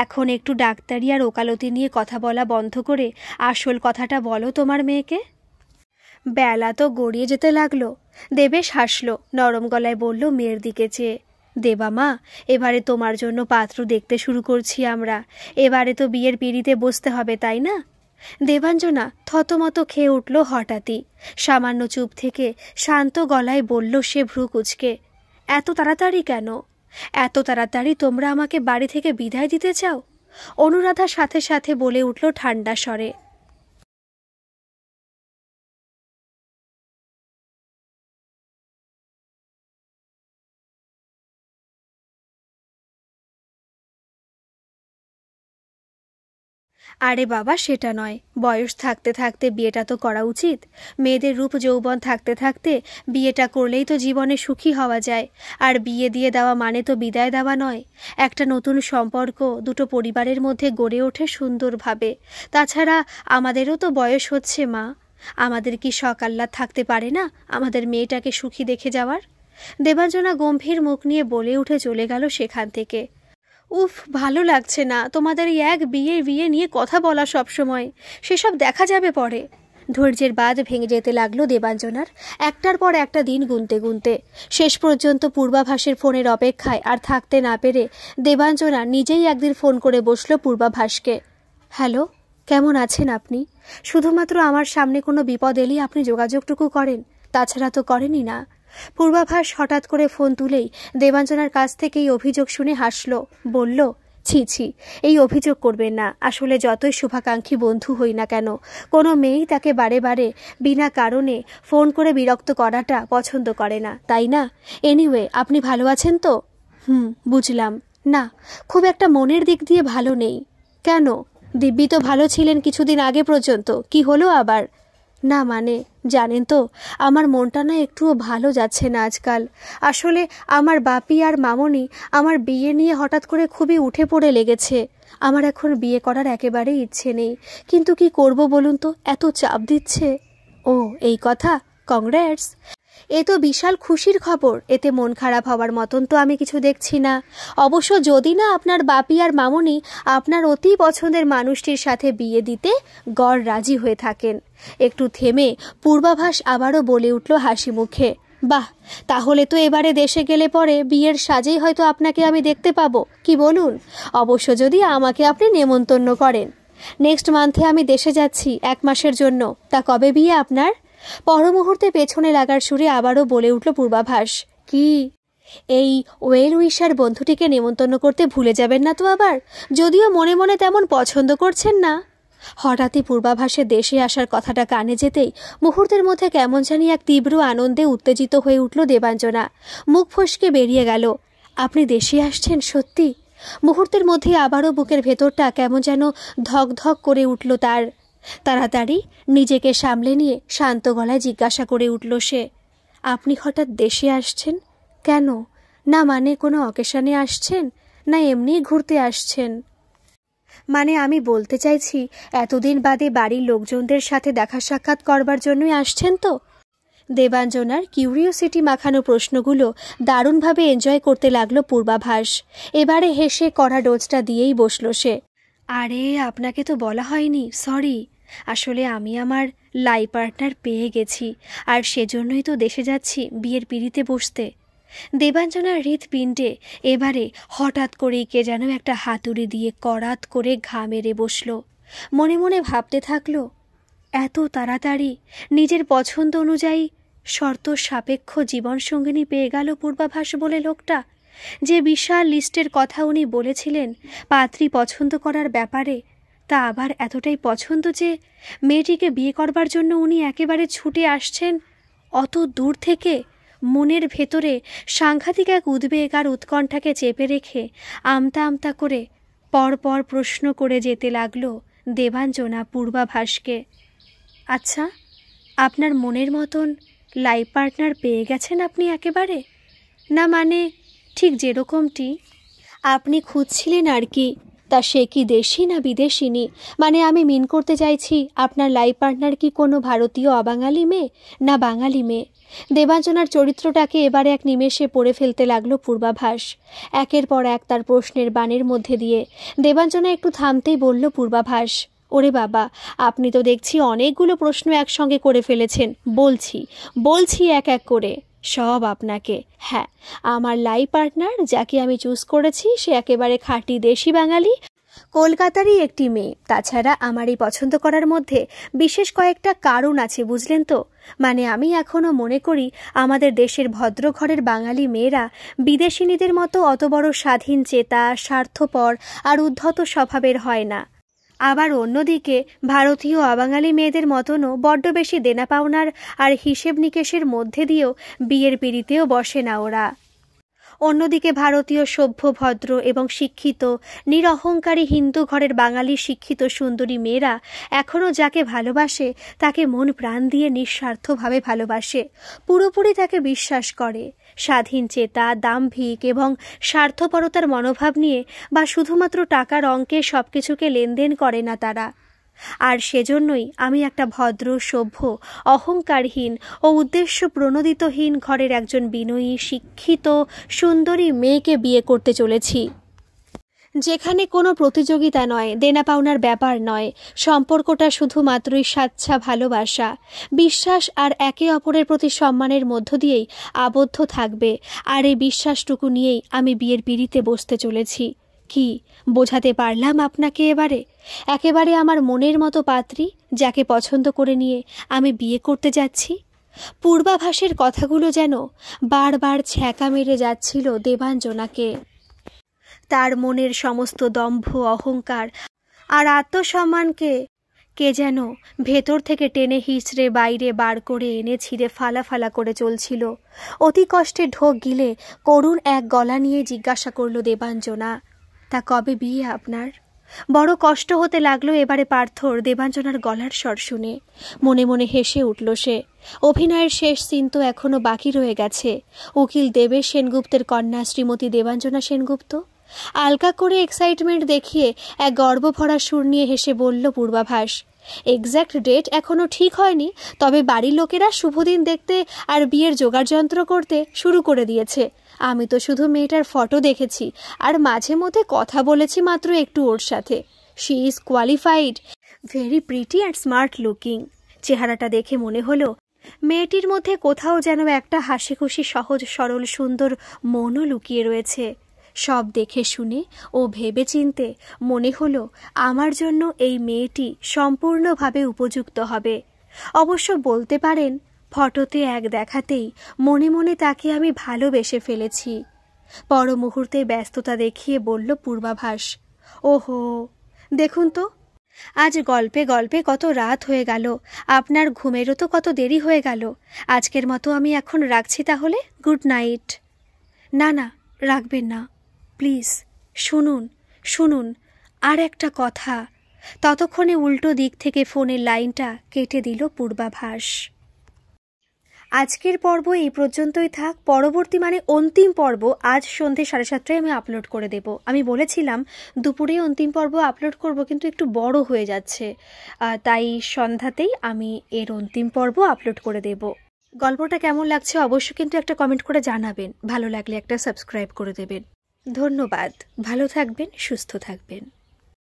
এখন একটু ডাক্তারি আর ওকালতি নিয়ে কথা বলা বন্ধ করে আসল কথাটা বলো তোমার মেয়েকে। বেলা তো গড়িয়ে যেতে লাগলো। দেবেশ হাসল, নরম গলায় বলল মেয়ের দিকে চেয়ে, দেবা মা, এবারে তোমার জন্য পাত্র দেখতে শুরু করছি আমরা। এবারে তো বিয়ের পিঁড়িতে বসতে হবে, তাই না? দেবাঞ্জনা থতমত খেয়ে উঠল হঠাৎই। সামান্য চুপ থেকে শান্ত গলায় বলল সে ভ্রু কুঁচকে, এত তাড়াতাড়ি কেন? এত তাড়াতাড়ি তোমরা আমাকে বাড়ি থেকে বিদায় দিতে চাও? অনুরাধা সাথে সাথে বলে উঠল ঠান্ডা স্বরে। আরে বাবা, সেটা নয়। বয়স থাকতে থাকতে বিয়েটা তো করা উচিত। মেয়েদের রূপ যৌবন থাকতে থাকতে বিয়েটা করলেই তো জীবনে সুখী হওয়া যায়। আর বিয়ে দিয়ে দেওয়া মানে তো বিদায় দেওয়া নয়। একটা নতুন সম্পর্ক দুটো পরিবারের মধ্যে গড়ে ওঠে সুন্দরভাবে। তাছাড়া আমাদেরও তো বয়স হচ্ছে মা। আমাদের কি শখ আহ্লাদ থাকতে পারে না আমাদের মেয়েটাকে সুখী দেখে যাওয়ার? দেবাঞ্জনা গম্ভীর মুখ নিয়ে বলে উঠে চলে গেল সেখান থেকে। উফ, ভালো লাগছে না তোমাদের এই এক বিয়ে বিয়ে নিয়ে কথা বলা সব সময়। সেসব দেখা যাবে পরে। ধৈর্যের বাঁধ ভেঙে যেতে লাগলো দেবাঞ্জনার, একটার পর একটা দিন গুনতে গুনতে। শেষ পর্যন্ত পূর্বাভাসের ফোনের অপেক্ষায় আর থাকতে না পেরে দেবাঞ্জনা নিজেই একদিন ফোন করে বসল পূর্বাভাসকে। হ্যালো, কেমন আছেন আপনি? শুধুমাত্র আমার সামনে কোনো বিপদ এলেই আপনি যোগাযোগটুকু করেন, তাছাড়া তো করেনই না। পূর্বাভাস হঠাৎ করে ফোন তুলেই দেবাঞ্জনার কাছ থেকে এই অভিযোগ শুনে হাসল, বলল, ছি ছি, এই অভিযোগ করবেন না। আসলে যতই শুভাকাঙ্ক্ষী বন্ধু হই না কেন, কোনো মেয়েই তাকে বারে বারে বিনা কারণে ফোন করে বিরক্ত করাটা পছন্দ করে না, তাই না? এনিওয়ে, আপনি ভালো আছেন তো? বুঝলাম। না, খুব একটা মনের দিক দিয়ে ভালো নেই। কেন? দিব্যি তো ভালো ছিলেন কিছুদিন আগে পর্যন্ত, কি হলো আবার? না মানে, জানেন তো, আমার মনটা না একটুও ভালো যাচ্ছে না আজকাল। আসলে আমার বাপি আর মামনি আমার বিয়ে নিয়ে হঠাৎ করে খুবই উঠে পড়ে লেগেছে। আমার এখন বিয়ে করার একেবারেই ইচ্ছে নেই, কিন্তু কি করব বলুন তো, এত চাপ দিচ্ছে। ও এই কথা, কংগ্রেটস। এ তো বিশাল খুশির খবর। এতে মন খারাপ হওয়ার মতন তো আমি কিছু দেখছি না। অবশ্য যদি না আপনার বাপি আর মামনি আপনার অতি পছন্দের মানুষটির সাথে বিয়ে দিতে গড় রাজি হয়ে থাকেন। একটু থেমে পূর্বাভাস আবারও বলে উঠল হাসি মুখে, বাহ, তাহলে তো এবারে দেশে গেলে পরে বিয়ের সাজেই হয়তো আপনাকে আমি দেখতে পাবো, কি বলুন? অবশ্য যদি আমাকে আপনি নেমন্তন্ন করেন। নেক্সট মান্থে আমি দেশে যাচ্ছি 1 মাসের জন্য। তা কবে বিয়ে আপনার? পরমুহূর্তে পেছনে লাগার সুরে আবারও বলে উঠল পূর্বাভাস। কি, এই ওয়েল উইশার বন্ধুটিকে নেমন্তন্ন করতে ভুলে যাবেন না তো আবার? যদিও মনে মনে তেমন পছন্দ করছেন না। হঠাৎই পূর্বাভাসে দেশে আসার কথাটা কানে যেতেই মুহূর্তের মধ্যে কেমন জানি এক তীব্র আনন্দে উত্তেজিত হয়ে উঠল দেবাঞ্জনা। মুখ ফসকে বেরিয়ে গেল, আপনি দেশে আসছেন সত্যি? মুহূর্তের মধ্যে আবারও বুকের ভেতরটা কেমন যেন ধক ধক করে উঠল তার। তাড়াতাড়ি নিজেকে সামলে নিয়ে শান্ত গলায় জিজ্ঞাসা করে উঠল সে, আপনি হঠাৎ দেশে আসছেন কেন? না মানে কোনো অকেশনে আসছেন, না এমনি ঘুরতে আসছেন? মানে আমি বলতে চাইছি, এতদিন বাদে বাড়ির লোকজনদের সাথে দেখা সাক্ষাৎ করবার জন্যই আসছেন তো? দেবাঞ্জনার কিউরিওসিটি মাখানো প্রশ্নগুলো দারুণভাবে এনজয় করতে লাগলো পূর্বাভাস। এবারে হেসে কড়া ডোজটা দিয়েই বসল সে। আরে আপনাকে তো বলা হয়নি, সরি। আসলে আমি আমার লাইফ পার্টনার পেয়ে গেছি, আর সেজন্যই তো দেশে যাচ্ছি বিয়ের পিঁড়িতে বসতে। দেবাঞ্জনার হৃৎপিণ্ডে এবারে হঠাৎ করেই কে যেন একটা হাতুড়ি দিয়ে করাত করে ঘা মেরে বসল। মনে মনে ভাবতে থাকলো, এত তাড়াতাড়ি নিজের পছন্দ অনুযায়ী শর্ত সাপেক্ষ জীবনসঙ্গিনী পেয়ে গেল পূর্বাভাস বলে লোকটা। যে বিশাল লিস্টের কথা উনি বলেছিলেন পাত্রী পছন্দ করার ব্যাপারে, তা আবার এতটাই পছন্দ যে মেয়েটিকে বিয়ে করবার জন্য উনি একেবারে ছুটে আসছেন অত দূর থেকে। মনের ভেতরে সাংঘাতিক এক উদ্বেগ আর উৎকণ্ঠাকে চেপে রেখে আমতা আমতা করে পরপর প্রশ্ন করে যেতে লাগলো দেবাঞ্জনা পূর্বাভাসকে, আচ্ছা, আপনার মনের মতন লাইফ পার্টনার পেয়ে গেছেন আপনি একেবারে? না মানে ঠিক যেরকমটি আপনি খুঁজছিলেন আর কি, তা সে কি দেশি না বিদেশিনী? মানে আমি মিন করতে চাইছি, আপনার লাইফ পার্টনার কি কোনো ভারতীয় অবাঙালি মেয়ে না বাঙালি মেয়ে? দেবাঞ্জনার চরিত্রটাকে এবারে এক নিমেষে পড়ে ফেলতে লাগলো পূর্বাভাস। একের পর এক তার প্রশ্নের বাণের মধ্যে দিয়ে দেবাঞ্জনা একটু থামতেই বলল পূর্বাভাস, ওরে বাবা, আপনি তো দেখছি অনেকগুলো প্রশ্ন একসঙ্গে করে ফেলেছেন। বলছি এক এক করে। সব আপনাকে। হ্যাঁ, আমার লাইফ পার্টনার যাকে আমি চুজ করেছি সে একেবারে খাঁটি দেশি বাঙালি, কলকাতারই একটি মেয়ে। তাছাড়া আমার এই পছন্দ করার মধ্যে বিশেষ কয়েকটা কারণ আছে, বুঝলেন তো। মানে আমি এখনও মনে করি আমাদের দেশের ভদ্র ঘরের বাঙালি মেয়েরা বিদেশিনীদের মতো অত বড় স্বাধীন চেতা, স্বার্থপর আর উদ্ধত স্বভাবের হয় না। আবার অন্যদিকে ভারতীয় অবাঙালি মেয়েদের মতনও বড্ড বেশি দেনা পাওনার আর হিসেব নিকেশের মধ্যে দিয়েও বিয়ের পিঁড়িতেও বসে না ওরা। অন্যদিকে ভারতীয় সভ্য, ভদ্র এবং শিক্ষিত নিরহংকারী হিন্দু ঘরের বাঙালি শিক্ষিত সুন্দরী মেয়েরা এখনও যাকে ভালোবাসে তাকে মন প্রাণ দিয়ে নিঃস্বার্থভাবে ভালোবাসে, পুরোপুরি তাকে বিশ্বাস করে। স্বাধীন চেতা, দাম্ভিক এবং স্বার্থপরতার মনোভাব নিয়ে বা শুধুমাত্র টাকার অঙ্কে সব কিছুকে লেনদেন করে না তারা। আর সেজন্যই আমি একটা ভদ্র, সভ্য, অহংকারহীন ও উদ্দেশ্য প্রণোদিতহীন ঘরের একজন বিনয়ী, শিক্ষিত, সুন্দরী মেয়েকে বিয়ে করতে চলেছি, যেখানে কোনো প্রতিযোগিতা নয়, দেনা পাওনার ব্যাপার নয়। সম্পর্কটা শুধুমাত্রই স্বেচ্ছা ভালোবাসা, বিশ্বাস আর একে অপরের প্রতি সম্মানের মধ্য দিয়েই আবদ্ধ থাকবে। আর এই বিশ্বাসটুকু নিয়েই আমি বিয়ের পিঁড়িতে বসতে চলেছি। কি বোঝাতে পারলাম আপনাকে এবারে? একেবারে আমার মনের মতো পাত্রী, যাকে পছন্দ করে নিয়ে আমি বিয়ে করতে যাচ্ছি। পূর্বাভাসের কথাগুলো যেন বারবার ছ্যাঁকা মেরে যাচ্ছিল দেবাঞ্জনাকে। তার মনের সমস্ত দম্ভ, অহংকার আর আত্মসম্মানকে কে যেন ভেতর থেকে টেনে হিঁচড়ে বাইরে বার করে এনে ছিঁড়ে ফালা ফালা করে চলছিল। অতি কষ্টে ঢোক গিলে করুণ এক গলা নিয়ে জিজ্ঞাসা করল দেবাঞ্জনা, তা কবে বিয়ে আপনার? বড় কষ্ট হতে লাগলো এবারে পার্থর দেবাঞ্জনার গলার স্বর শুনে। মনে মনে হেসে উঠল সে। অভিনয়ের শেষ সিন তো এখনো বাকি রয়ে গেছে। উকিল দেবেশ সেনগুপ্তের কন্যা শ্রীমতী দেবাঞ্জনা সেনগুপ্ত। আলগা করে এক্সাইটমেন্ট দেখিয়ে এক গর্বভরা সুর নিয়ে হেসে বলল পূর্বাভাস, এক্স্যাক্ট ডেট এখনো ঠিক হয়নি, তবে বাড়ির লোকেরা শুভদিন দেখতে আর বিয়ের জোগাড়যন্ত্র করতে শুরু করে দিয়েছে। আমি তো শুধু মেয়েটার ফটো দেখেছি আর মাঝে মধ্যে কথা বলেছি মাত্র একটু ওর সাথে। She is qualified, very pretty and smart looking. চেহারাটা দেখে মনে হলো মেয়েটির মধ্যে কোথাও যেন একটা হাসি খুশি, সহজ সরল, সুন্দর মনও লুকিয়ে রয়েছে। সব দেখে শুনে ও ভেবে চিনতে মনে হলো আমার জন্য এই মেয়েটি সম্পূর্ণভাবে উপযুক্ত হবে। অবশ্য বলতে পারেন ফটোতে এক দেখাতেই মনে মনে তাকে আমি ভালোবেসে ফেলেছি। পর মুহূর্তে ব্যস্ততা দেখিয়ে বলল পূর্বাভাস, ওহো দেখুন তো, আজ গল্পে গল্পে কত রাত হয়ে গেল, আপনার ঘুমেরও তো কত দেরি হয়ে গেল। আজকের মতো আমি এখন রাখছি তাহলে, গুড নাইট। না না, রাখবেন না, প্লিজ শুনুন শুনুন আর একটা কথা। ততক্ষণে উল্টো দিক থেকে ফোনের লাইনটা কেটে দিল পূর্বাভাস। আজকের পর্ব এই পর্যন্তই থাক। পরবর্তী মানে অন্তিম পর্ব আজ সন্ধ্যে 7:30টায় আমি আপলোড করে দেব। আমি বলেছিলাম দুপুরে অন্তিম পর্ব আপলোড করব, কিন্তু একটু বড় হয়ে যাচ্ছে, তাই সন্ধ্যাতেই আমি এর অন্তিম পর্ব আপলোড করে দেব। গল্পটা কেমন লাগছে অবশ্যই কিন্তু একটা কমেন্ট করে জানাবেন। ভালো লাগলে একটা সাবস্ক্রাইব করে দেবেন। ধন্যবাদ। ভালো থাকবেন, সুস্থ থাকবেন।